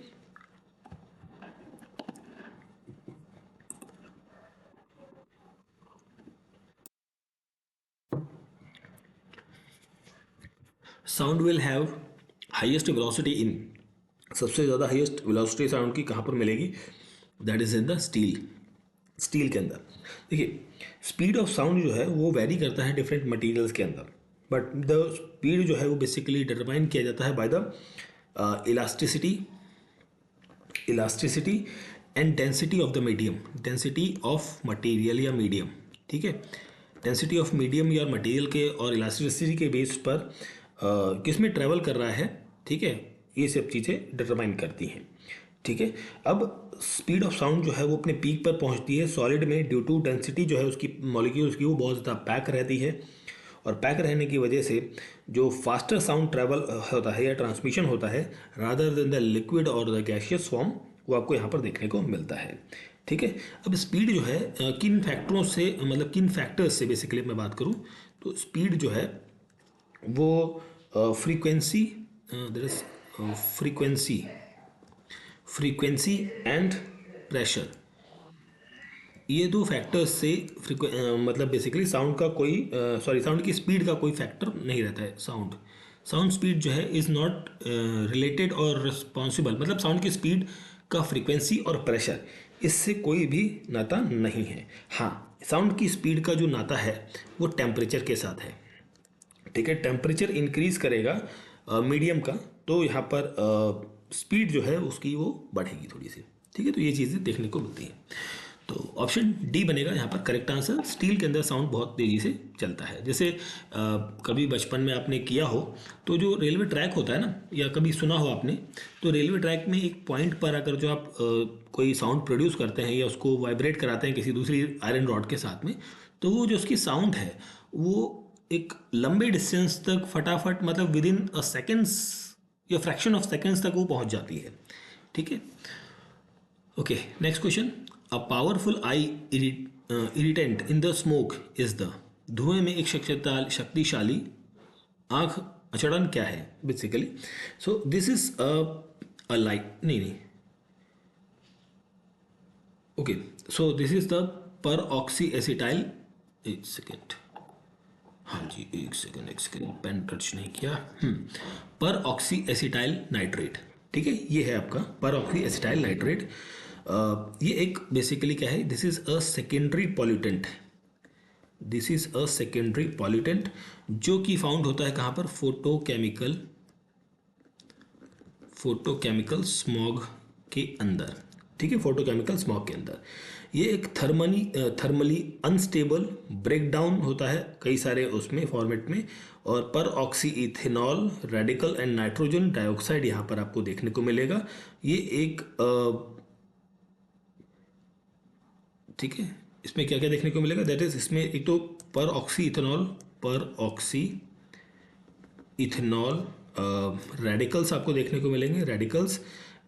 Sound will have highest velocity इन, सबसे ज़्यादा हाइएस्ट वेलोसिटी साउंड की कहाँ पर मिलेगी? That is in the steel. Steel के अंदर देखिए स्पीड ऑफ साउंड जो है वो वेरी करता है डिफरेंट मटेरियल्स के अंदर, बट द स्पीड जो है वो बेसिकली डिटरमाइन किया जाता है by the elasticity and density of the medium, density of material या मीडियम, ठीक है। डेंसिटी ऑफ मीडियम या मटेरियल के और इलास्टिसिटी के बेस पर किस में ट्रैवल कर रहा है, ठीक है, ये सब चीज़ें डिटरमाइन करती हैं, ठीक है। अब स्पीड ऑफ साउंड जो है वो अपने पीक पर पहुंचती है सॉलिड में ड्यू टू डेंसिटी जो है उसकी मॉलिक्यूल्स की वो बहुत ज़्यादा पैक रहती है, और पैक रहने की वजह से जो फास्टर साउंड ट्रैवल होता है या ट्रांसमिशन होता है रादर देन द लिक्विड और द गैसियस फॉर्म, वो आपको यहाँ पर देखने को मिलता है, ठीक है। अब स्पीड जो है किन फैक्टरों से, मतलब किन फैक्टर्स से बेसिकली मैं बात करूँ तो स्पीड जो है वो frequency, there is frequency and pressure, ये दो फैक्टर्स से मतलब बेसिकली साउंड का कोई साउंड की स्पीड का कोई फैक्टर नहीं रहता है। साउंड स्पीड जो है इज़ नॉट रिलेटेड और रिस्पॉन्सिबल, मतलब साउंड की स्पीड का फ्रीक्वेंसी और प्रेशर इससे कोई भी नाता नहीं है। हाँ, साउंड की स्पीड का जो नाता है वो टेम्परेचर के साथ है, ठीक है। टेम्परेचर इंक्रीज करेगा मीडियम का, तो यहाँ पर स्पीड जो है उसकी वो बढ़ेगी थोड़ी सी, ठीक है। तो ये चीज़ें देखने को मिलती हैं, तो ऑप्शन डी बनेगा यहाँ पर करेक्ट आंसर। स्टील के अंदर साउंड बहुत तेज़ी से चलता है, जैसे कभी बचपन में आपने किया हो तो जो रेलवे ट्रैक होता है ना, या कभी सुना हो आपने, तो रेलवे ट्रैक में एक पॉइंट पर अगर जो आप कोई साउंड प्रोड्यूस करते हैं या उसको वाइब्रेट कराते हैं किसी दूसरी आयरन रॉड के साथ में, तो वो जो उसकी साउंड है वो एक लंबे डिस्टेंस तक फटाफट, मतलब विद इन अ सेकेंड्स या फ्रैक्शन ऑफ सेकेंड्स तक वो पहुंच जाती है, ठीक है। Okay, next question, a powerful eye irritant in the smoke is the, धुएं में एक शक्तिशाली आंख अचड़न क्या है basically? So this is a light, नहीं, okay, so this is the peroxy acetyl, एक सेकेंड, हाँ जी एक सेकेंड पेन टच नहीं किया, पर ऑक्सी एसिटाइल नाइट्रेट, ठीक है, ये है आपका पर ऑक्सी एसिटाइल नाइट्रेट। ये एक बेसिकली क्या है, this is a secondary pollutant, this is a secondary pollutant जो कि फाउंड होता है कहाँ पर? फोटोकेमिकल स्मॉग के अंदर, ठीक है, फोटोकेमिकल स्मॉग के अंदर। ये एक थर्मली अनस्टेबल ब्रेकडाउन होता है कई सारे उसमें फॉर्मेट में, और पर oxy ethanol radical and nitrogen dioxide यहाँ पर आपको देखने को मिलेगा। ये एक ठीक है, इसमें क्या क्या देखने को मिलेगा, दैट इज इसमें एक तो पर ऑक्सी इथेनॉल रेडिकल्स आपको देखने को मिलेंगे, रेडिकल्स,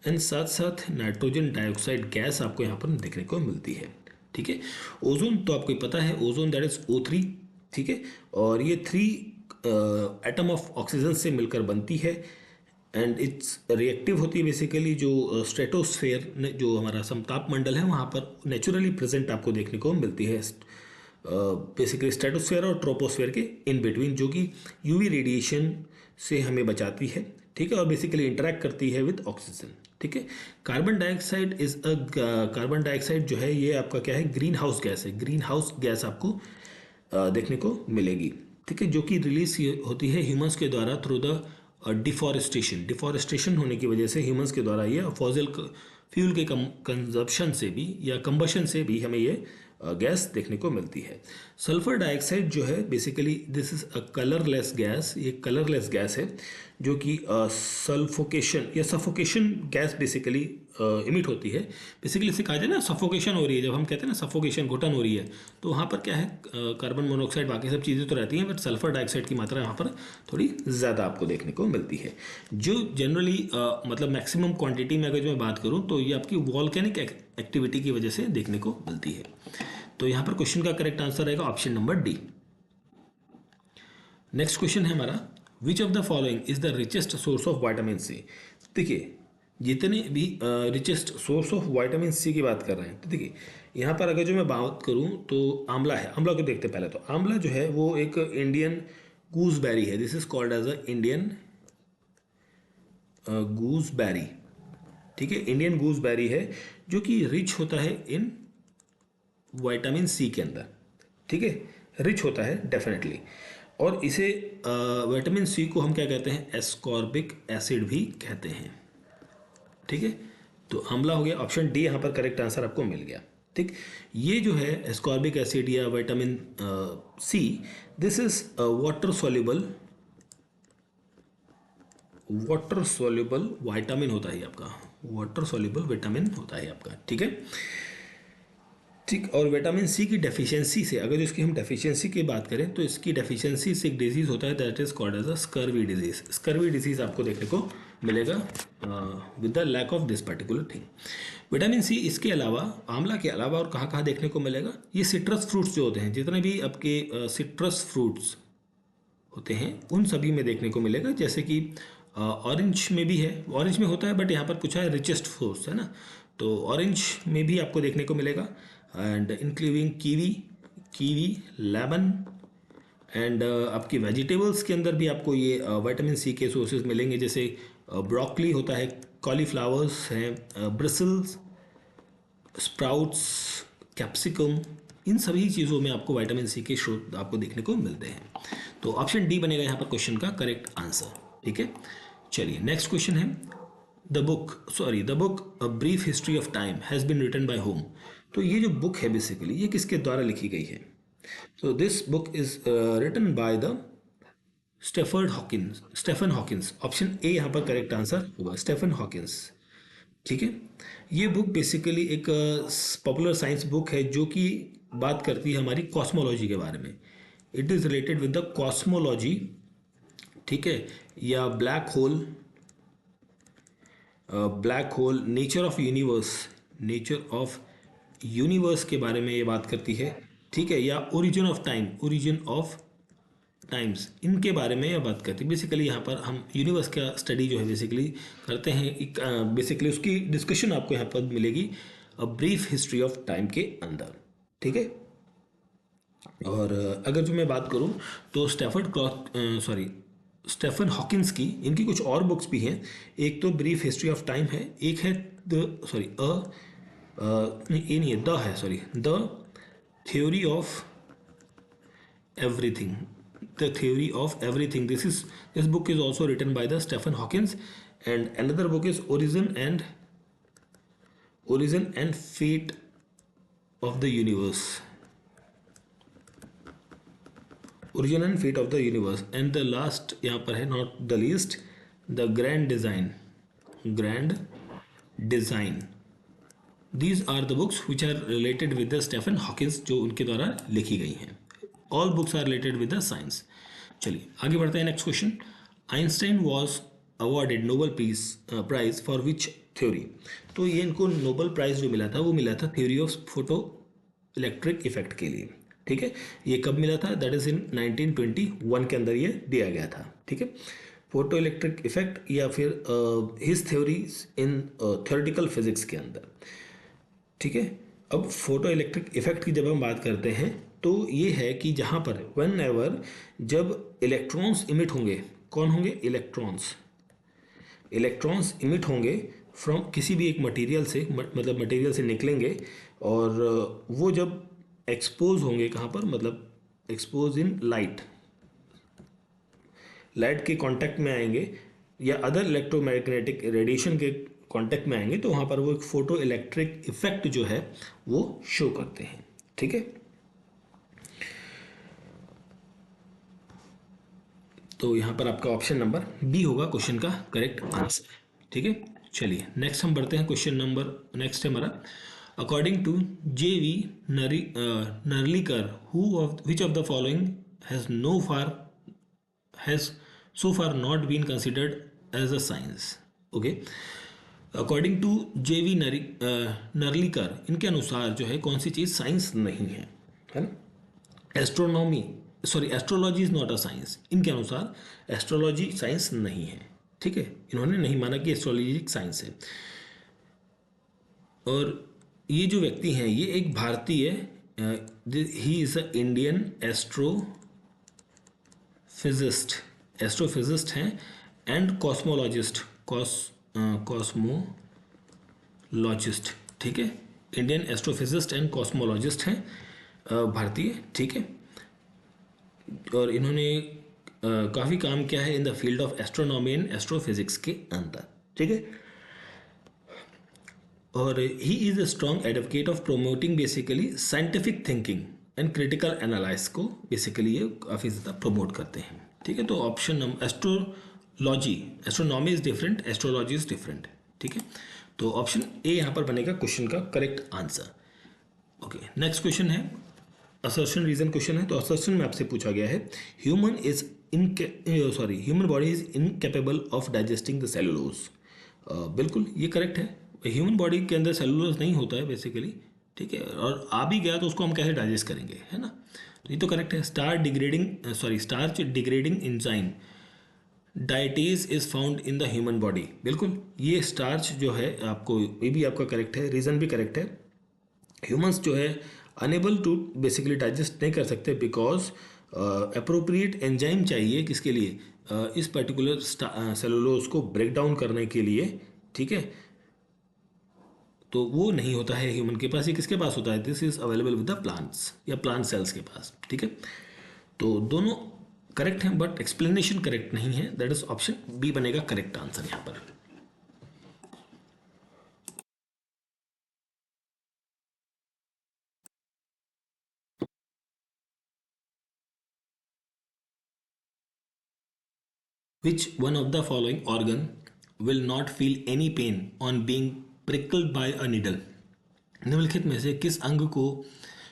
एंड साथ साथ नाइट्रोजन डाइऑक्साइड गैस आपको यहाँ पर देखने को मिलती है, ठीक है। ओजोन तो आपको पता है, ओजोन दैट इज O3, ठीक है, और ये 3 एटम ऑफ ऑक्सीजन से मिलकर बनती है एंड इट्स रिएक्टिव होती है बेसिकली। जो स्ट्रेटोस्फेयर जो हमारा समताप मंडल है वहाँ पर नेचुरली प्रेजेंट आपको देखने को मिलती है, बेसिकली स्ट्रेटोस्फेयर और ट्रोपोस्फेयर के इन बिटवीन, जो कि यूवी रेडिएशन से हमें बचाती है, ठीक है, और बेसिकली इंटरेक्ट करती है विद ऑक्सीजन, ठीक है। कार्बन डाइऑक्साइड कार्बन डाइऑक्साइड जो है ये आपका क्या है, ग्रीन हाउस गैस है। ग्रीन हाउस गैस आपको देखने को मिलेगी, ठीक है, जो कि रिलीज होती है ह्यूमंस के द्वारा थ्रू द डिफॉरेस्टेशन होने की वजह से ह्यूमंस के द्वारा ये फॉसिल फ्यूल के कंजप्शन से भी या कंबशन से भी हमें ये गैस देखने को मिलती है। सल्फर डाइऑक्साइड जो है basically this is a colourless gas, ये कलरलेस गैस है जो कि सल्फोकेशन या सफोकेशन गैस बेसिकली इमिट होती है। बेसिकली इसे कहा जाए ना सफोकेशन हो रही है, जब हम कहते हैं ना सफोकेशन, घुटन हो रही है, तो वहाँ पर क्या है, कार्बन मोनोऑक्साइड बाकी सब चीज़ें तो रहती हैं, बट सल्फर डाइऑक्साइड की मात्रा यहाँ पर थोड़ी ज़्यादा आपको देखने को मिलती है, जो जनरली मतलब मैक्सिमम क्वांटिटी में अगर जो मैं बात करूँ तो ये आपकी वॉल्केनिक एक्टिविटी की वजह से देखने को मिलती है। तो यहाँ पर क्वेश्चन का करेक्ट आंसर रहेगा option number D. Next question है हमारा, which of the following is the richest source of vitamin C. देखिए जितने भी richest source of vitamin C की बात कर रहे हैं, तो देखिए यहाँ पर अगर जो मैं बात करूँ तो आंवला है। आंवला को देखते पहले, तो आंवला जो है वो एक इंडियन गूसबेरी है, this is called as a Indian gooseberry, ठीक है, इंडियन गूसबेरी है जो कि रिच होता है इन विटामिन सी के अंदर, ठीक है, रिच होता है डेफिनेटली। और इसे विटामिन सी को हम क्या कहते हैं, एस्कॉर्बिक एसिड भी कहते हैं, ठीक है। तो आंवला हो गया, ऑप्शन डी यहाँ पर करेक्ट आंसर आपको मिल गया, ठीक। ये जो है एस्कॉर्बिक एसिड या vitamin C, this is water soluble vitamin होता है आपका, वाटर सोल्यूबल विटामिन होता है आपका, ठीक है, ठीक। और विटामिन सी की डेफिशिएंसी से, अगर इसकी हम डेफिशिएंसी की बात करें तो इसकी डेफिशिएंसी से एक डिजीज़ होता है that is called as a scurvy disease. Scurvy disease आपको देखने को मिलेगा with the lack of this particular thing. Vitamin C इसके अलावा, आंवला के अलावा और कहाँ कहाँ देखने को मिलेगा, ये सिट्रस फ्रूट्स जो होते हैं, जितने भी आपके सिट्रस फ्रूट्स होते हैं उन सभी में देखने को मिलेगा, जैसे कि ऑरेंज में भी है, ऑरेंज में होता है बट यहाँ पर पूछा है रिचेस्ट सोर्स है ना, तो ऑरेंज में भी आपको देखने को मिलेगा, and including kiwi, lemon, and आपकी वेजिटेबल्स के अंदर भी आपको ये विटामिन सी के सोर्सेज मिलेंगे, जैसे ब्रोकली होता है, कॉलीफ्लावर्स हैं, ब्रिसल्स, स्प्राउट्स, कैप्सिकम, इन सभी चीज़ों में आपको विटामिन सी के स्रोत आपको देखने को मिलते हैं। तो ऑप्शन डी बनेगा यहाँ पर क्वेश्चन का करेक्ट आंसर, ठीक है। चलिए नेक्स्ट क्वेश्चन है, the book a brief history of time has been written by home. तो ये जो बुक है बेसिकली ये किसके द्वारा लिखी गई है, तो this book is written by the Stephen Hawkins. Option A यहाँ पर करेक्ट आंसर होगा, स्टेफन हॉकिंस, ठीक है। ये बुक बेसिकली एक पॉपुलर साइंस बुक है जो कि बात करती है हमारी कॉस्मोलॉजी के बारे में। It is related with the cosmology, ठीक है, या black hole, nature of universe के बारे में ये बात करती है, ठीक है, या ओरिजिन ऑफ टाइम्स, इनके बारे में यह बात करती है। बेसिकली यहाँ पर हम यूनिवर्स का स्टडी जो है बेसिकली करते हैं, बेसिकली उसकी डिस्कशन आपको यहाँ पर मिलेगी अ ब्रीफ हिस्ट्री ऑफ टाइम के अंदर, ठीक है। और अगर जो मैं बात करूँ तो स्टेफन हॉकिंस की इनकी कुछ और बुक्स भी हैं। एक तो ब्रीफ हिस्ट्री ऑफ टाइम है, एक है the theory of everything. This book is also written by the Stephen Hawkins, and another book is Origin and Fate of the Universe. And the last यहाँ पर है, not the least, the Grand Design. These are the books which are related with the Stephen Hawkins, जो उनके द्वारा लिखी गई हैं। All books are related with the science. चलिए आगे बढ़ते हैं, next question, Einstein was awarded Nobel prize for which theory. तो ये इनको नोबेल प्राइज जो मिला था वो मिला था theory of photo electric effect के लिए, ठीक है, ये कब मिला था? दैट इज इन 1921 के अंदर ये दिया गया था। ठीक है, फोटो इलेक्ट्रिक इफेक्ट या फिर हिज थ्योरीज इन थ्योरेटिकल फिजिक्स के अंदर। ठीक है, अब फोटो इलेक्ट्रिक इफेक्ट की जब हम बात करते हैं तो ये है कि जहाँ पर व्हेन एवर जब इलेक्ट्रॉन्स इमिट होंगे, कौन होंगे? इलेक्ट्रॉन्स। इलेक्ट्रॉन्स इमिट होंगे फ्रॉम किसी भी एक मटेरियल से, मतलब मटेरियल से निकलेंगे और वो जब एक्सपोज होंगे कहाँ पर? मतलब एक्सपोज इन लाइट, लाइट के कांटेक्ट में आएंगे या अदर इलेक्ट्रोमैग्नेटिक रेडिएशन के कांटेक्ट में आएंगे तो वहाँ पर वो एक फोटो इलेक्ट्रिक इफेक्ट जो है वो शो करते हैं। ठीक है, तो यहाँ पर आपका ऑप्शन नंबर बी होगा क्वेश्चन का करेक्ट आंसर। ठीक है, चलिए नेक्स्ट हम बढ़ते हैं। क्वेश्चन नंबर नेक्स्ट है हमारा, according to J V Narlikar who of which of the following has no far has so far not been considered as a science. Okay, according to J V Narlikar, इनके अनुसार जो है कौन सी चीज़ साइंस नहीं है ना? Astronomy, sorry astrology is not a science. इनके अनुसार एस्ट्रोलॉजी साइंस नहीं है। ठीक है, इन्होंने नहीं माना कि एस्ट्रोलॉजी एक साइंस है। और ये जो व्यक्ति हैं ये एक भारतीय, he is a Indian astrophysicist हैं एंड कॉस्मोलॉजिस्ट, कॉस्मोलॉजिस्ट। ठीक है, इंडियन एस्ट्रोफिजिस्ट एंड कॉस्मोलॉजिस्ट हैं, भारतीय। ठीक है, और इन्होंने काफ़ी काम किया है इन the field of astronomy and astrophysics के अंदर। ठीक है, और he is a strong advocate of promoting basically scientific thinking and critical analysis को बेसिकली ये काफ़ी ज़्यादा प्रमोट करते हैं। ठीक है, तो option number astrology, astronomy is different, astrology is different. ठीक है, तो ऑप्शन ए यहाँ पर बनेगा क्वेश्चन का correct answer. Okay, next question है असर्शन रीजन क्वेश्चन है। तो असर्शन में आपसे पूछा गया है human body is incapable of digesting the cellulose. बिल्कुल ये करेक्ट है, ह्यूमन बॉडी के अंदर सेलुलोज नहीं होता है बेसिकली। ठीक है, और आ भी गया तो उसको हम कैसे डाइजेस्ट करेंगे, है ना? तो ये तो करेक्ट है। Starch degrading enzyme diastase is found in the human body. बिल्कुल ये स्टार्च जो है आपको, ये भी आपका करेक्ट है, रीज़न भी करेक्ट है। ह्यूमंस जो है अनेबल टू बेसिकली डाइजेस्ट नहीं कर सकते बिकॉज अप्रोप्रिएट एंजाइम चाहिए किसके लिए? इस पर्टिकुलर सेलुलोज को ब्रेक डाउन करने के लिए। ठीक है, तो वो नहीं होता है ह्यूमन के पास, ये किसके पास होता है? This is available with the plants या प्लांट सेल्स के पास। ठीक है, तो दोनों करेक्ट हैं बट एक्सप्लेनेशन करेक्ट नहीं है, दैट इज ऑप्शन बी बनेगा करेक्ट आंसर यहाँ पर। Which one of the following organ will not feel any pain on being prickled by a needle? निम्नलिखित में से किस अंग को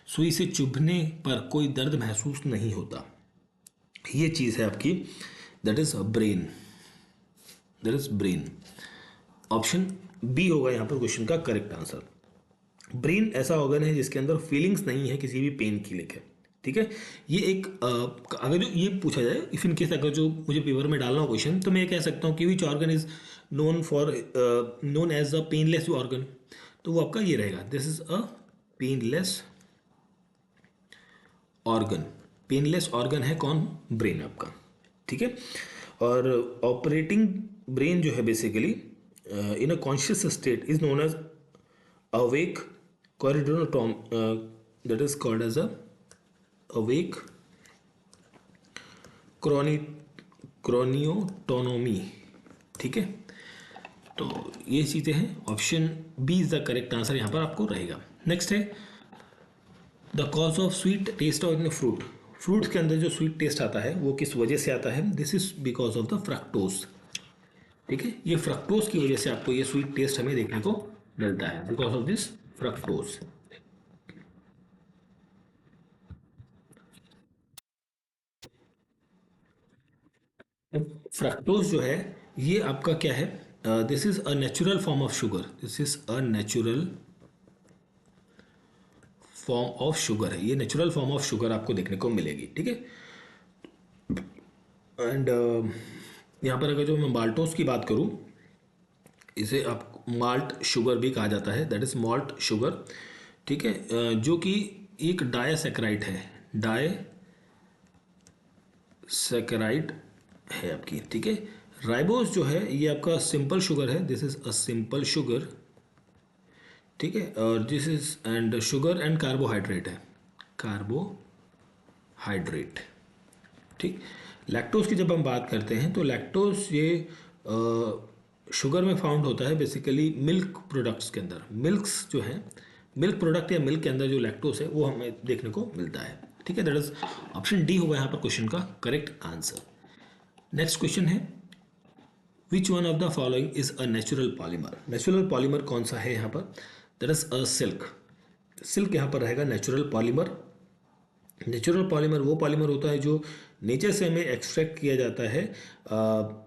सुई से चुभने पर कोई दर्द महसूस नहीं होता? ये चीज़ है आपकी, that is brain, that is brain. Option B होगा यहाँ पर क्वेश्चन का करेक्ट आंसर। ब्रेन ऐसा ऑर्गन है जिसके अंदर फीलिंग्स नहीं है किसी भी पेन की लेकर। ठीक है, ये एक अगर जो ये पूछा जाए इफ इन केस अगर जो मुझे पेपर में डालना हो क्वेश्चन, तो मैं ये कह सकता हूँ कि which organ is known as a painless organ, तो वो आपका ये रहेगा, this is a painless organ. Painless organ है कौन? ब्रेन आपका। ठीक है, और ऑपरेटिंग ब्रेन जो है basically in a conscious state is known as awake craniotomy, that is called as a awake craniotomy. ठीक है, तो ये चीज़ें हैं, option B is the correct answer यहाँ पर आपको रहेगा। नेक्स्ट है the cause of sweet taste of fruit. Fruits के अंदर जो स्वीट टेस्ट आता है वो किस वजह से आता है? This is because of the fructose. ठीक है, ये फ्रक्टोज की वजह से आपको ये स्वीट टेस्ट हमें देखने को मिलता है, because of this fructose. Fructose जो है ये आपका क्या है? This is a natural form of sugar, this is a natural form of sugar है, ये नेचुरल फॉर्म ऑफ शुगर आपको देखने को मिलेगी, ठीक है। एंड यहाँ पर अगर जो मैं माल्टोस की बात करूँ, इसे आप माल्ट शुगर भी कहा जाता है, दैट इज मॉल्ट शुगर, ठीक है, जो कि एक डायसैकराइड है, डायसैकराइड है आपकी, ठीक है। राइबोस जो है ये आपका सिंपल शुगर है, this is a simple sugar, ठीक है। और this is and sugar and carbohydrate है, कार्बोहाइड्रेट, ठीक। लैक्टोज की जब हम बात करते हैं तो लैक्टोज ये शुगर में फाउंड होता है बेसिकली मिल्क प्रोडक्ट्स के अंदर, मिल्क्स जो है मिल्क प्रोडक्ट या मिल्क के अंदर जो लैक्टोज है वो हमें देखने को मिलता है, ठीक है। दैट इज ऑप्शन डी होगा यहाँ पर क्वेश्चन का करेक्ट आंसर। नेक्स्ट क्वेश्चन है which one of the following is a natural polymer, natural polymer कौन सा है यहाँ पर, that is a silk, silk यहाँ पर रहेगा नेचुरल पॉलीमर। नेचुरल पॉलीमर वो पॉलीमर होता है जो नेचर से हमें एक्सट्रैक्ट किया जाता है,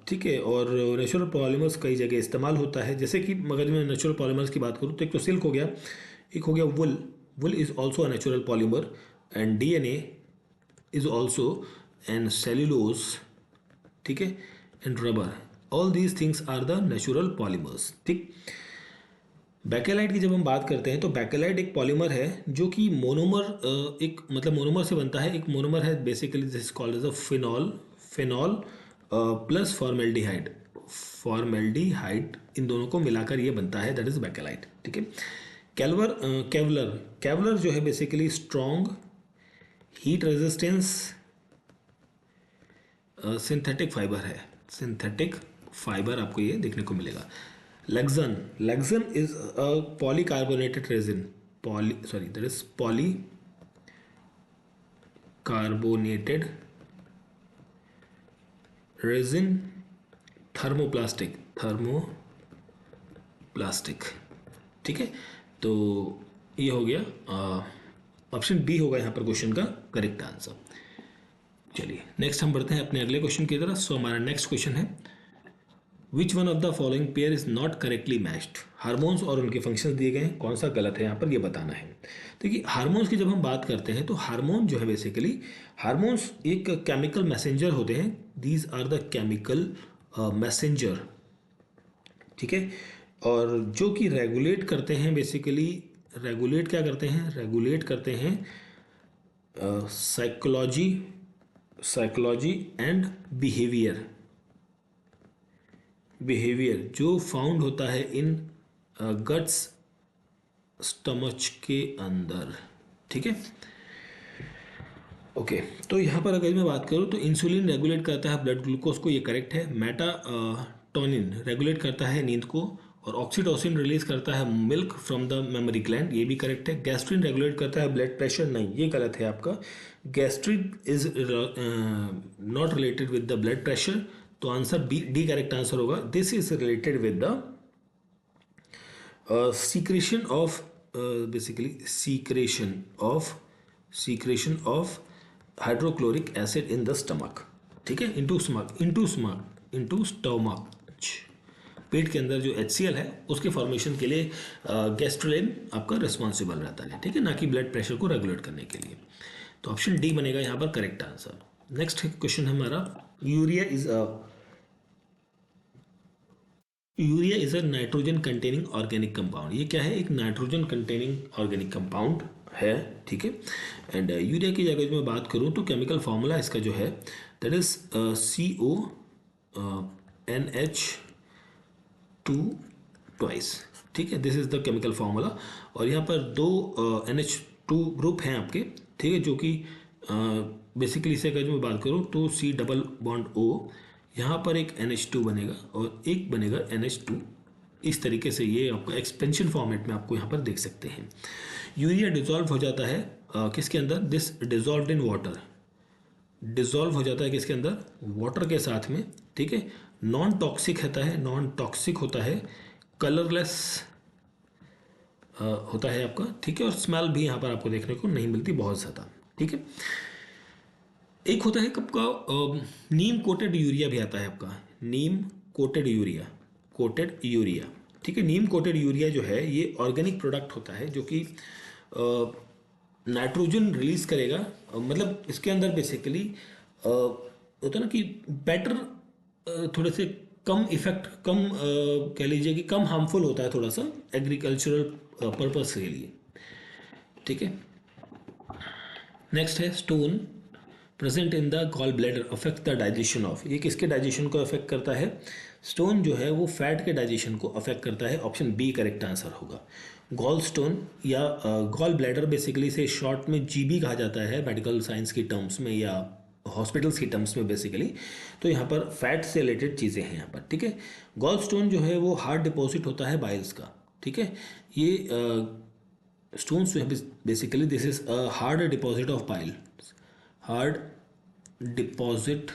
ठीक है। और नेचुरल पॉलीमर्स कई जगह इस्तेमाल होता है, जैसे कि अगर मैं नेचुरल पॉलीमर्स की बात करूँ तो एक तो सिल्क हो गया, एक हो गया wool, wool is also a natural polymer, and DNA is also and cellulose, ठीक है, and rubber, all these things are the natural polymers, ठीक। बैकेलाइट की जब हम बात करते हैं तो बैकेलाइट एक पॉलीमर है जो कि मोनोमर, एक मतलब मोनोमर से बनता है, एक मोनोमर है basically this called as a phenol, phenol plus formaldehyde, formaldehyde इन दोनों को मिलाकर ये बनता है, दैट इज बैकेलाइट, ठीक है। केवलर, केवलर जो है basically strong heat resistance synthetic fibre है, सिंथेटिक फाइबर आपको ये देखने को मिलेगा। Lexan, Lexan is a polycarbonated resin. That is polycarbonated resin, thermoplastic, ठीक है। तो ये हो गया ऑप्शन बी होगा यहाँ पर क्वेश्चन का करेक्ट आंसर। चलिए नेक्स्ट हम बढ़ते हैं अपने अगले क्वेश्चन की तरफ। सो हमारा नेक्स्ट क्वेश्चन है which one of the following pair is not correctly matched, hormones और उनके फंक्शंस दिए गए हैं, कौन सा गलत है यहाँ पर ये बताना है। देखिए हार्मोन्स की जब हम बात करते हैं तो हार्मोन जो है बेसिकली, हार्मोन्स एक केमिकल मैसेंजर होते हैं, these are the chemical messenger, ठीक है। और जो कि रेगुलेट करते हैं बेसिकली, रेगुलेट क्या करते हैं, रेगुलेट करते हैं psychology, psychology and behaviour, behaviour जो फाउंड होता है इन गट्स स्टमच के अंदर, ठीक है। ओके तो यहाँ पर अगर मैं बात करूँ तो इंसुलिन रेगुलेट करता है ब्लड ग्लूकोज को, ये करेक्ट है। मेटाटोनिन रेगुलेट करता है नींद को, और ऑक्सीटोसिन रिलीज करता है milk from the memory gland, ये भी करेक्ट है। गैस्ट्रिन रेगुलेट करता है ब्लड प्रेशर, नहीं ये गलत है आपका, gastrin is not related with the blood pressure, तो answer b d correct answer होगा। This is related with the secretion of basically secretion of hydrochloric acid in the stomach, ठीक है, इनटू स्टमक, पेट के अंदर जो HCl है उसके formation के लिए गैस्ट्रोलिन आपका रिस्पॉन्सिबल रहता है, ठीक है, ना कि ब्लड प्रेशर को रेगुलेट करने के लिए। तो ऑप्शन डी बनेगा यहाँ पर करेक्ट आंसर। नेक्स्ट क्वेश्चन है हमारा urea is a nitrogen containing organic compound, ये क्या है, एक नाइट्रोजन कंटेनिंग ऑर्गेनिक कंपाउंड है, ठीक है। एंड यूरिया की जगह मैं बात करूँ तो केमिकल फार्मूला इसका जो है दैट इज CONH2 ट्वाइस, ठीक है, this is the chemical formula. और यहाँ पर दो NH2 ग्रुप हैं आपके, ठीक है, जो कि बेसिकली इसे अगर मैं बात करूँ तो C डबल बॉन्ड O, यहाँ पर एक NH2 बनेगा और एक बनेगा NH2, इस तरीके से ये आपका एक्सपेंशन फॉर्मेट में आपको यहाँ पर देख सकते हैं। यूरिया डिजॉल्व हो जाता है किसके अंदर, this dissolve in water, dissolve हो जाता है किसके अंदर, वाटर के साथ में, ठीक है। नॉन टॉक्सिक होता है, नॉन टॉक्सिक होता है, कलरलेस होता है आपका, ठीक है, और स्मेल भी यहाँ पर आपको देखने को नहीं मिलती बहुत ज़्यादा, ठीक है। एक होता है कब का नीम कोटेड यूरिया भी आता है आपका, नीम कोटेड यूरिया, ठीक है। नीम कोटेड यूरिया जो है ये ऑर्गेनिक प्रोडक्ट होता है जो कि नाइट्रोजन रिलीज करेगा, मतलब इसके अंदर बेसिकली होता है ना कि बेटर, थोड़े से कम इफेक्ट, कम कह लीजिए कि कम हार्मफुल होता है थोड़ा सा एग्रीकल्चरल पर्पस के लिए, ठीक है। नेक्स्ट है stone present in the gall bladder affect the digestion of, ये किसके डाइजेशन को अफेक्ट करता है? स्टोन जो है वो फैट के डाइजेशन को अफेक्ट करता है। ऑप्शन बी करेक्ट आंसर होगा। गॉल स्टोन या गॉल ब्लैडर बेसिकली से शॉर्ट में जीबी कहा जाता है मेडिकल साइंस की टर्म्स में या हॉस्पिटल्स की टर्म्स में बेसिकली। तो यहाँ पर फैट से रिलेटेड चीज़ें हैं यहाँ पर, ठीक है। गॉल स्टोन जो है वो हार्ड डिपॉजिट होता है बाइल्स का, ठीक है। ये स्टोन्स जो है basically this is a hard deposit of bile, hard deposit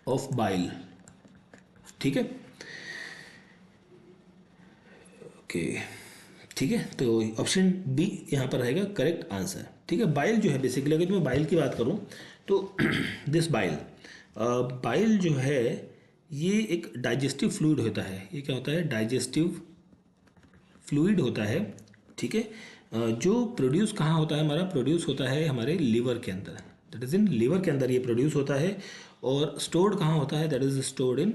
of bile, ठीक है। ओके, ठीक है, तो ऑप्शन बी यहाँ पर रहेगा करेक्ट आंसर, ठीक है। बाइल जो है बेसिकली, अगर मैं बाइल की बात करूँ तो दिस बाइल, बाइल जो है ये एक डाइजेस्टिव फ्लूइड होता है। ये क्या होता है? डाइजेस्टिव फ्लूइड होता है, ठीक है। जो प्रोड्यूस कहाँ होता है? हमारा प्रोड्यूस होता है हमारे लीवर के अंदर, दैट इज़ इन लीवर के अंदर ये प्रोड्यूस होता है। और स्टोर्ड कहाँ होता है? That is stored in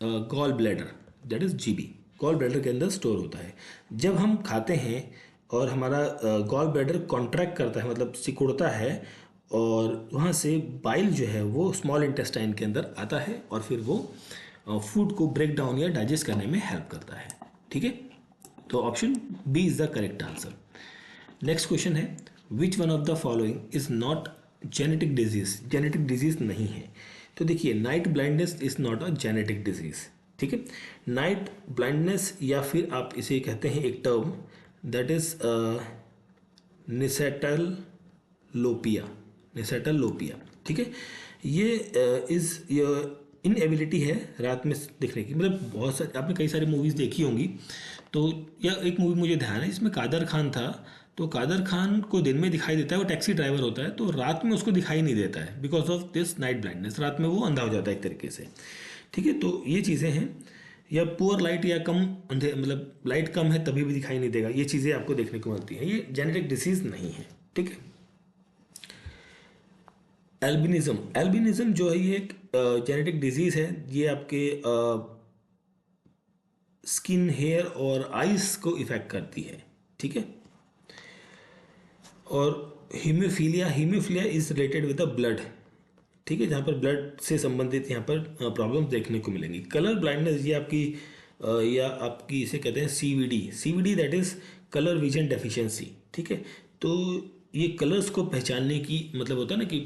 gall bladder, that is GB, gall bladder के अंदर स्टोर होता है। जब हम खाते हैं और हमारा गॉल ब्लैडर कॉन्ट्रैक्ट करता है, मतलब सिकुड़ता है, और वहाँ से बाइल जो है वो स्मॉल इंटेस्टाइन के अंदर आता है और फिर वो फूड को ब्रेक डाउन या डाइजेस्ट करने में हेल्प करता है, ठीक है। तो option B is the correct answer. Next question है which one of the following is not genetic disease? Genetic disease नहीं है। तो देखिए, night blindness is not a genetic disease, ठीक है। नाइट ब्लाइंडनेस, या फिर आप इसे कहते हैं एक टर्म, दैट इज निसेटल लोपिया, निसेटल लोपिया, ठीक है। ये इज इनएबिलिटी है रात में दिखने की, मतलब बहुत सारी आपने कई सारी मूवीज़ देखी होंगी। तो या एक मूवी मुझे ध्यान है, इसमें कादर खान था। तो कादर खान को दिन में दिखाई देता है, वो टैक्सी ड्राइवर होता है, तो रात में उसको दिखाई नहीं देता है because of this night blindness. रात में वो अंधा हो जाता है एक तरीके से, ठीक है। तो ये चीज़ें हैं, या पुअर लाइट या कम अंधे, मतलब लाइट कम है तभी भी दिखाई नहीं देगा, ये चीज़ें आपको देखने को मिलती हैं। ये जेनेटिक डिसीज़ नहीं है, ठीक है। एल्बिनिज्म, एल्बिनिज्म जो है ये एक जेनेटिक डिजीज़ है। ये आपके स्किन, हेयर और आइस को इफेक्ट करती है, ठीक है। और haemophilia, haemophilia is related with the blood, ठीक है, जहाँ पर ब्लड से संबंधित यहाँ पर प्रॉब्लम्स देखने को मिलेंगी। कलर ब्लाइंडनेस, ये आपकी या आपकी इसे कहते हैं CVD, CVD that is colour vision deficiency, ठीक है। तो ये कलर्स को पहचानने की, मतलब होता है ना कि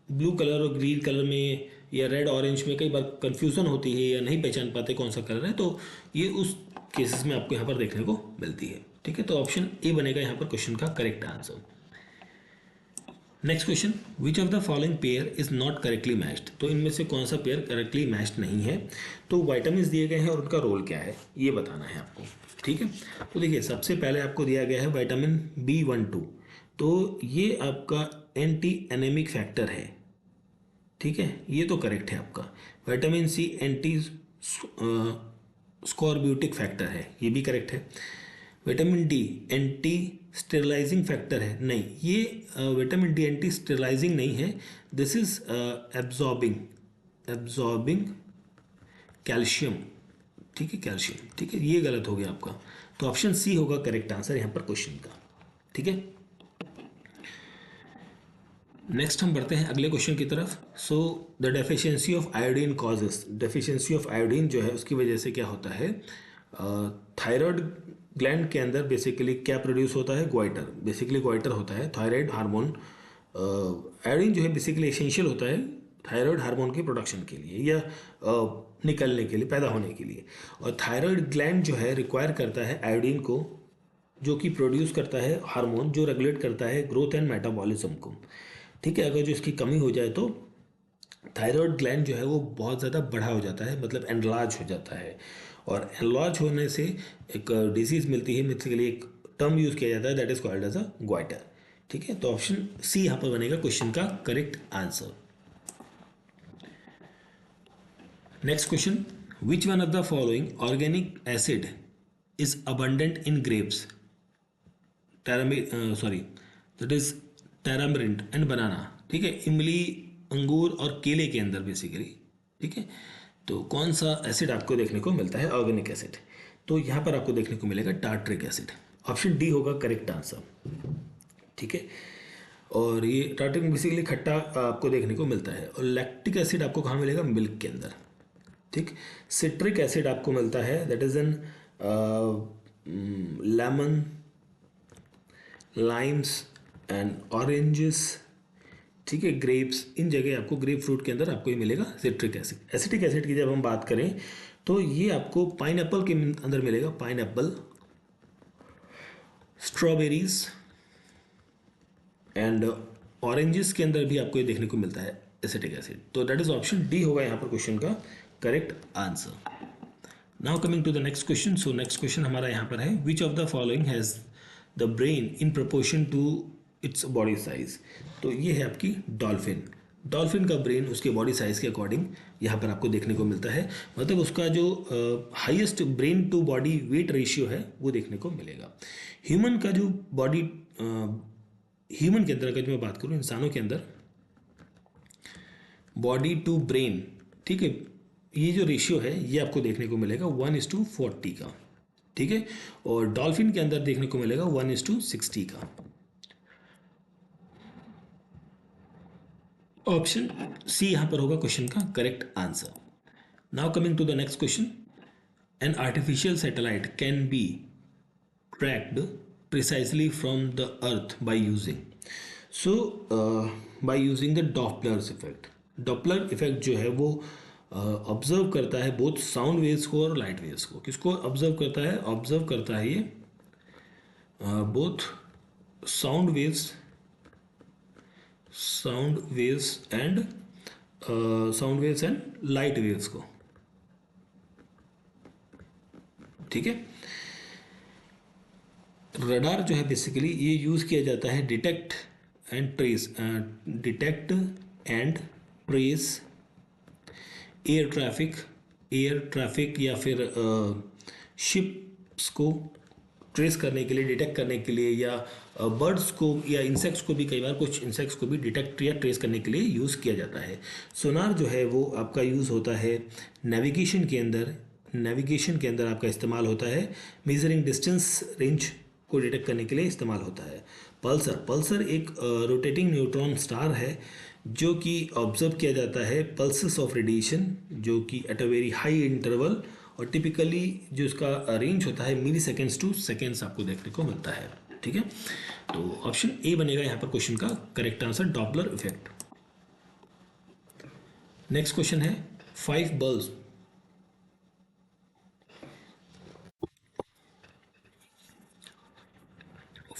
ब्लू कलर और ग्रीन कलर में या रेड ऑरेंज में कई बार कन्फ्यूज़न होती है या नहीं पहचान पाते कौन सा कलर है, तो ये उस केसेस में आपको यहाँ पर देखने को मिलती है, ठीक है। तो ऑप्शन ए बनेगा यहाँ पर क्वेश्चन का correct answer. Next question, which of the following pair is not correctly matched? तो इनमें से कौन सा पेयर करेक्टली मैच्ड नहीं है? तो वाइटामिन दिए गए हैं और उनका रोल क्या है ये बताना है आपको, ठीक है। तो देखिए, सबसे पहले आपको दिया गया है विटामिन B12, तो ये आपका एंटी एनेमिक फैक्टर है, ठीक है, ये तो करेक्ट है आपका। Vitamin C anti scorbutic factor है, ये भी करेक्ट है। Vitamin D anti sterilising factor है, नहीं, ये विटामिन डी एंटी स्टेरलाइजिंग नहीं है, this is absorbing, absorbing calcium, ठीक है, कैल्शियम, ठीक है, ये गलत हो गया आपका। तो ऑप्शन सी होगा करेक्ट आंसर यहाँ पर क्वेश्चन का, ठीक है। नेक्स्ट हम बढ़ते हैं अगले क्वेश्चन की तरफ। So the deficiency of iodine causes, deficiency of iodine जो है उसकी वजह से क्या होता है? थायराइड ग्लैंड के अंदर बेसिकली क्या प्रोड्यूस होता है? ग्वाइटर, बेसिकली ग्वाइटर होता है थायराइड हार्मोन। आयोडीन जो है बेसिकली एसेंशियल होता है थायराइड हार्मोन के प्रोडक्शन के लिए या निकलने के लिए, पैदा होने के लिए। और थायराइड ग्लैंड जो है रिक्वायर करता है आयोडीन को, जो कि प्रोड्यूस करता है हार्मोन जो रेगुलेट करता है ग्रोथ एंड मेटाबॉलिज्म को, ठीक है। अगर जो इसकी कमी हो जाए तो थायराइड ग्लैंड जो है वो बहुत ज़्यादा बड़ा हो जाता है, मतलब एनलार्ज हो जाता है। और एनलार्ज होने से एक डिजीज़ मिलती है, मिलने के लिए एक टर्म यूज़ किया जाता है, that is called as a goitre, ठीक है। तो ऑप्शन सी यहाँ पर बनेगा क्वेश्चन का correct answer. Next question, which one of the following organic acid is abundant in grapes? Sorry, that is tamarind and banana, ठीक है, इमली, अंगूर और केले के अंदर बेसिकली, ठीक है। तो कौन सा एसिड आपको देखने को मिलता है, ऑर्गेनिक एसिड, तो यहाँ पर आपको देखने को मिलेगा टार्ट्रिक एसिड। ऑप्शन डी होगा करेक्ट आंसर, ठीक है। और ये टार्ट्रिक बेसिकली खट्टा आपको देखने को मिलता है। और लैक्टिक एसिड आपको कहाँ मिलेगा, मिल्क के अंदर, ठीक। सिट्रिक एसिड आपको मिलता है that is in lemon, Lyme's and oranges, ठीक है, ग्रेप्स, इन जगह आपको ग्रेप फ्रूट के अंदर आपको ये मिलेगा सिट्रिक एसिड। एसिटिक एसिड की जब हम बात करें तो ये आपको पाइनएप्पल के अंदर मिलेगा, पाइनएप्पल, स्ट्रॉबेरीज एंड ऑरेंजेस के अंदर भी आपको ये देखने को मिलता है एसिटिक एसिड। तो दैट इज ऑप्शन डी होगा यहाँ पर क्वेश्चन का correct answer. Now coming to the next question. So next question हमारा यहाँ पर है, which of the following has the brain in proportion to its body size. तो ये है आपकी डॉल्फिन। डॉल्फिन का ब्रेन उसके बॉडी साइज के अकॉर्डिंग यहाँ पर आपको देखने को मिलता है, मतलब उसका जो highest brain to body weight ratio है वो देखने को मिलेगा। ह्यूमन का जो बॉडी, ह्यूमन के अंदर अगर मैं बात करूँ, इंसानों के अंदर बॉडी टू ब्रेन, ठीक है, ये जो रेशियो है ये आपको देखने को मिलेगा 1:40 का, ठीक है। और डॉल्फिन के अंदर देखने को मिलेगा 1:60 का। ऑप्शन सी यहाँ पर होगा क्वेश्चन का correct answer. Now coming to the next question, an artificial satellite can be tracked precisely from the earth by using, so by using the Doppler's effect। Doppler effect जो है वो observe करता है both sound waves को और light waves को। किसको observe करता है, ऑब्जर्व करता है ये both sound waves and light waves को, ठीक है। रडार जो है बेसिकली ये यूज़ किया जाता है detect and trace air traffic या फिर शिप्स को ट्रेस करने के लिए, डिटेक्ट करने के लिए, या बर्ड्स को या इंसेक्ट्स को भी, कई बार कुछ इंसेक्ट्स को भी डिटेक्ट या ट्रेस करने के लिए यूज़ किया जाता है। सोनार जो है वो आपका यूज़ होता है नेविगेशन के अंदर आपका इस्तेमाल होता है, मेजरिंग डिस्टेंस, रेंज को डिटेक्ट करने के लिए इस्तेमाल होता है। पल्सर एक रोटेटिंग न्यूट्रॉन स्टार है जो कि ऑब्जर्व किया जाता है पल्सेस ऑफ रेडिएशन, जो कि at a very high interval, और टिपिकली जो इसका रेंज होता है मिली सेकेंड्स टू सेकेंड्स आपको देखने को मिलता है, ठीक है। तो ऑप्शन ए बनेगा यहाँ पर क्वेश्चन का correct answer, Doppler effect. Next question है,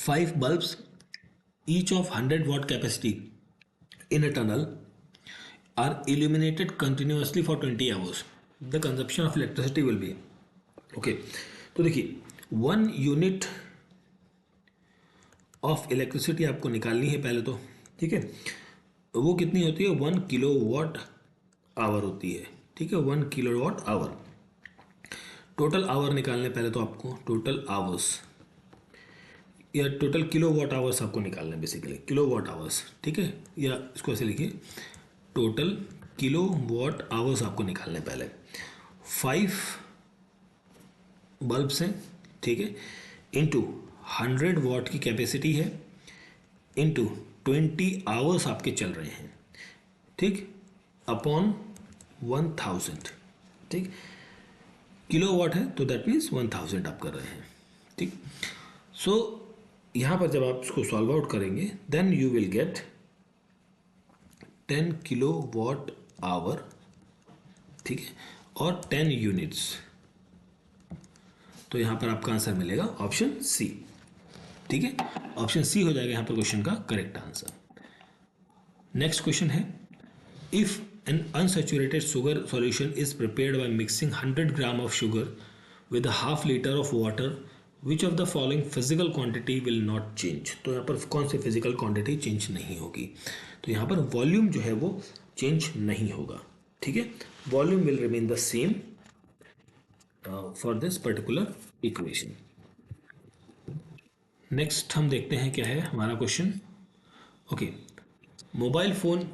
5 bulbs each of 100 watt capacity in a tunnel are illuminated continuously for 20 hours. The consumption of electricity will be, okay, तो देखिए 1 यूनिट ऑफ इलेक्ट्रिसिटी आपको निकालनी है पहले तो, ठीक है। वो कितनी होती है, 1 किलोवाट आवर होती है, ठीक है, 1 किलोवाट आवर। टोटल आवर निकालने पहले तो आपको टोटल आवर्स या टोटल किलोवाट आवर्स आपको निकालना है, बेसिकली किलोवाट आवर्स, ठीक है, या इसको ऐसे लिखिए, टोटल किलोवाट आवर्स आपको निकालना है पहले। 5 बल्ब्स हैं, ठीक है, इंटू 100 वाट की कैपेसिटी है, इंटू 20 आवर्स आपके चल रहे हैं, ठीक, अपॉन 1000, ठीक, किलोवाट है तो दैट मीन्स 1000 आप कर रहे हैं, ठीक। सो यहाँ पर जब आप इसको सॉल्व आउट करेंगे then you will get 10 kilowatt hour, ठीक है, और 10 यूनिट्स। तो यहाँ पर आपका आंसर मिलेगा ऑप्शन सी, ठीक है, ऑप्शन सी हो जाएगा यहाँ पर क्वेश्चन का करेक्ट आंसर। नेक्स्ट क्वेश्चन है, if N unsaturated sugar solution is prepared by mixing 100 gram of sugar with half litre of water, which of the following physical quantity will not change. तो यहाँ पर कौन सी physical quantity change नहीं होगी, तो यहाँ पर वॉल्यूम जो है वो चेंज नहीं होगा, ठीक है, volume will remain the same for this particular equation. Next हम देखते हैं क्या है हमारा question, okay, mobile phone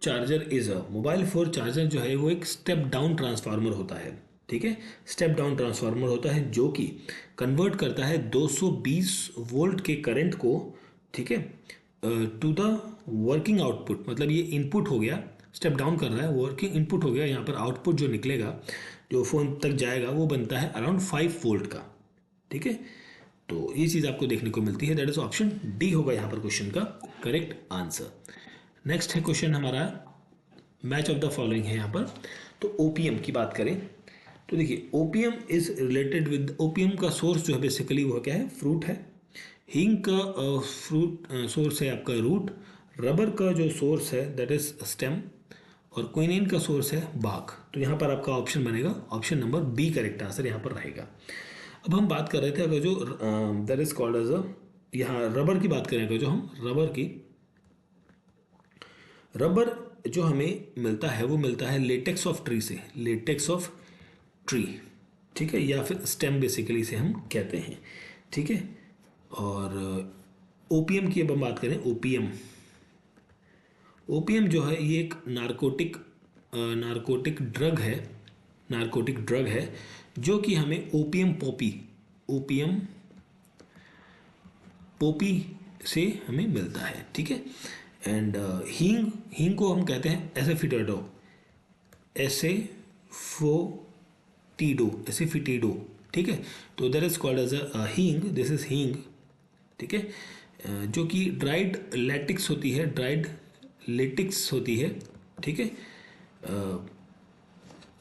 charger mobile phone charger जो है वो एक स्टेप डाउन ट्रांसफार्मर होता है, ठीक है। स्टेप डाउन ट्रांसफार्मर होता है जो कि कन्वर्ट करता है 220 वोल्ट के करंट को, ठीक है, टू द वर्किंग आउटपुट। मतलब ये इनपुट हो गया, स्टेप डाउन कर रहा है, वर्किंग इनपुट हो गया, यहाँ पर आउटपुट जो निकलेगा, जो फ़ोन तक जाएगा, वो बनता है अराउंड 5 वोल्ट का, ठीक है। तो ये चीज़ आपको देखने को मिलती है। दैट इज ऑप्शन डी होगा यहाँ पर क्वेश्चन का करेक्ट आंसर। नेक्स्ट है क्वेश्चन हमारा, मैच ऑफ द फॉलोइंग है यहाँ पर। तो ओपीएम की बात करें तो देखिए, OPM is related with, OPM का सोर्स जो है बेसिकली वो क्या है, फ्रूट है। हींग का फ्रूट सोर्स है आपका रूट। रबर का जो सोर्स है दैट इज स्टेम। और क्विनिन का सोर्स है बाक। तो यहाँ पर आपका ऑप्शन बनेगा option number B correct answer यहाँ पर रहेगा। अब हम बात कर रहे थे अगर जो that is called as a, यहाँ रबर की बात करें अगर जो हम रबर जो हमें मिलता है वो मिलता है लेटेक्स ऑफ ट्री से, लेटेक्स ऑफ ट्री, ठीक है, या फिर स्टेम बेसिकली से हम कहते हैं, ठीक है। और ओपीएम की अब हम बात करें, ओपीएम जो है ये एक नारकोटिक ड्रग है जो कि हमें ओपीएम पोपी से हमें मिलता है, ठीक है। एंड हींग को हम कहते हैं एसेफिटिडो, ठीक है। तो that is called as a hing, this is हींग, ठीक है, जो कि ड्राइड लेटिक्स होती है, ठीक है।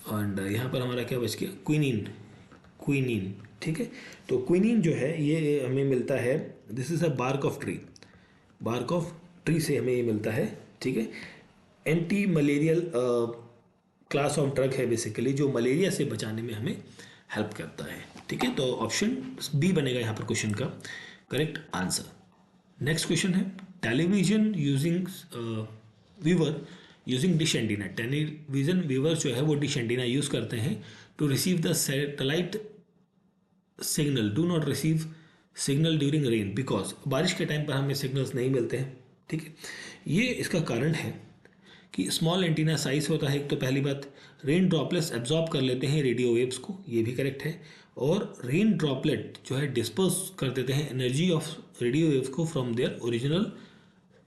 एंड यहाँ पर हमारा क्या बच गया, क्विनीन, ठीक है। तो क्विनीन जो है ये हमें मिलता है, this is a bark of tree से हमें ये मिलता है, ठीक है। Anti malarial class of drug है बेसिकली, जो मलेरिया से बचाने में हमें हेल्प करता है, ठीक है। तो ऑप्शन बी बनेगा यहाँ पर क्वेश्चन का करेक्ट आंसर। नेक्स्ट क्वेश्चन है, television using dish antenna. Television viewer जो है वो डिश एंटीना यूज़ करते हैं to receive the satellite signal, do not receive signal during rain, because बारिश के टाइम पर हमें सिग्नल्स नहीं मिलते हैं, ठीक है। ये इसका कारण है कि स्मॉल एंटीना साइज होता है, एक तो पहली बात, रेन ड्रॉपलेट्स एब्जॉर्ब कर लेते हैं रेडियो वेव्स को, ये भी करेक्ट है। और रेन ड्रॉपलेट जो है डिस्पर्स कर देते हैं एनर्जी ऑफ रेडियो वेव्स को फ्रॉम देयर ओरिजिनल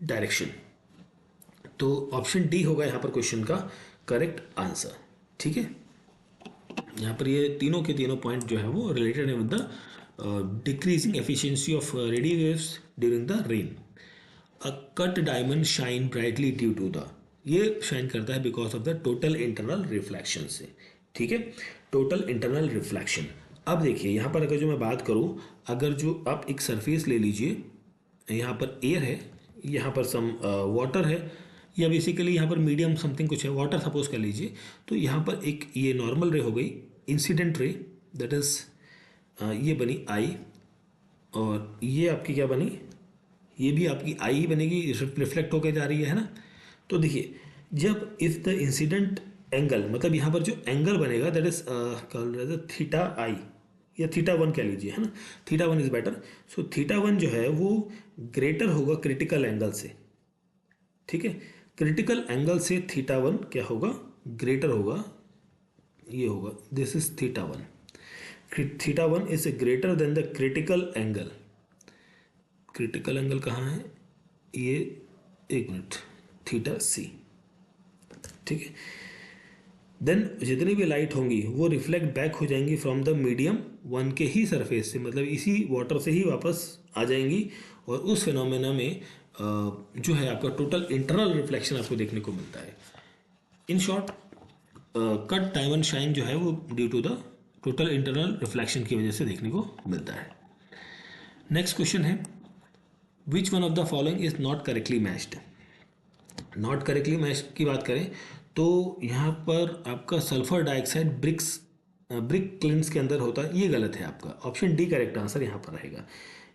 डायरेक्शन। तो ऑप्शन डी होगा यहाँ पर क्वेश्चन का करेक्ट आंसर, ठीक है। यहाँ पर ये तीनों के तीनों पॉइंट जो है वो रिलेटेड है with the decreasing efficiency of radio waves during the rain. A cut diamond shine brightly due to the, ये शाइन करता है because of the total internal reflection से, ठीक है, टोटल इंटरनल रिफ्लेक्शन। अब देखिए यहाँ पर अगर जो मैं बात करूँ, अगर जो आप एक सरफेस ले लीजिए, यहाँ पर एयर है, यहाँ पर सम वाटर है, या बेसिकली यहाँ पर मीडियम समथिंग कुछ है, वाटर सपोज कर लीजिए, तो यहाँ पर एक ये नॉर्मल रे हो गई, इंसिडेंट रे दैट इज ये बनी आई, और ये आपकी क्या बनी, ये भी आपकी आई ही बनेगी, रिफ्लेक्ट होकर जा रही है ना। तो देखिए जब इफ द इंसिडेंट एंगल, मतलब यहाँ पर जो एंगल बनेगा दैट इज कॉल्ड थीटा आई, या थीटा वन कह लीजिए, है ना, theta one is better. So theta one जो है वो ग्रेटर होगा क्रिटिकल एंगल से, ठीक है। क्रिटिकल एंगल से थीटा वन क्या होगा, ग्रेटर होगा, ये होगा, this is theta one. Theta one is greater than the critical angle. Critical angle कहाँ है, ये एक मिनट, थीटा सी, ठीक है। देन जितनी भी लाइट होंगी वो रिफ्लेक्ट बैक हो जाएंगी फ्रॉम द मीडियम वन के ही सरफेस से, मतलब इसी वाटर से ही वापस आ जाएंगी, और उस फिनोमेना में जो है आपका टोटल इंटरनल रिफ्लेक्शन आपको देखने को मिलता है। In short cut diamond shine जो है वो due to the total internal reflection की वजह से देखने को मिलता है। नेक्स्ट क्वेश्चन है, which one of the following is not correctly matched. Not correctly matched की बात करें तो यहाँ पर आपका सल्फर डाइऑक्साइड ब्रिक क्लिन्स के अंदर होता है, ये गलत है आपका, ऑप्शन डी करेक्ट आंसर यहाँ पर रहेगा।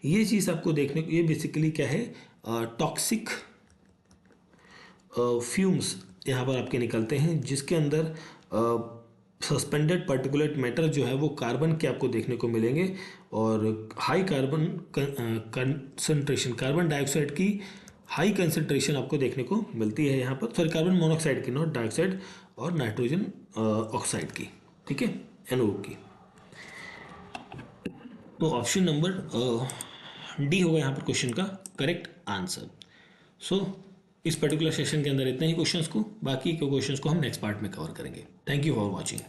ये चीज़ आपको देखने को, ये बेसिकली क्या है, टॉक्सिक फ्यूम्स यहाँ पर आपके निकलते हैं, जिसके अंदर सस्पेंडेड पार्टिकुलेट मैटर जो है वो कार्बन के आपको देखने को मिलेंगे, और high carbon concentration, carbon dioxide की हाई कंसंट्रेशन आपको देखने को मिलती है यहाँ पर, सॉरी कार्बन मोनोऑक्साइड की, नॉट डाइऑक्साइड, और नाइट्रोजन ऑक्साइड की, ठीक है, NO की। तो ऑप्शन नंबर डी होगा यहाँ पर क्वेश्चन का करेक्ट आंसर। सो इस पर्टिकुलर सेशन के अंदर इतने ही क्वेश्चंस को, बाकी के क्वेश्चंस को हम नेक्स्ट पार्ट में कवर करेंगे। Thank you for watching.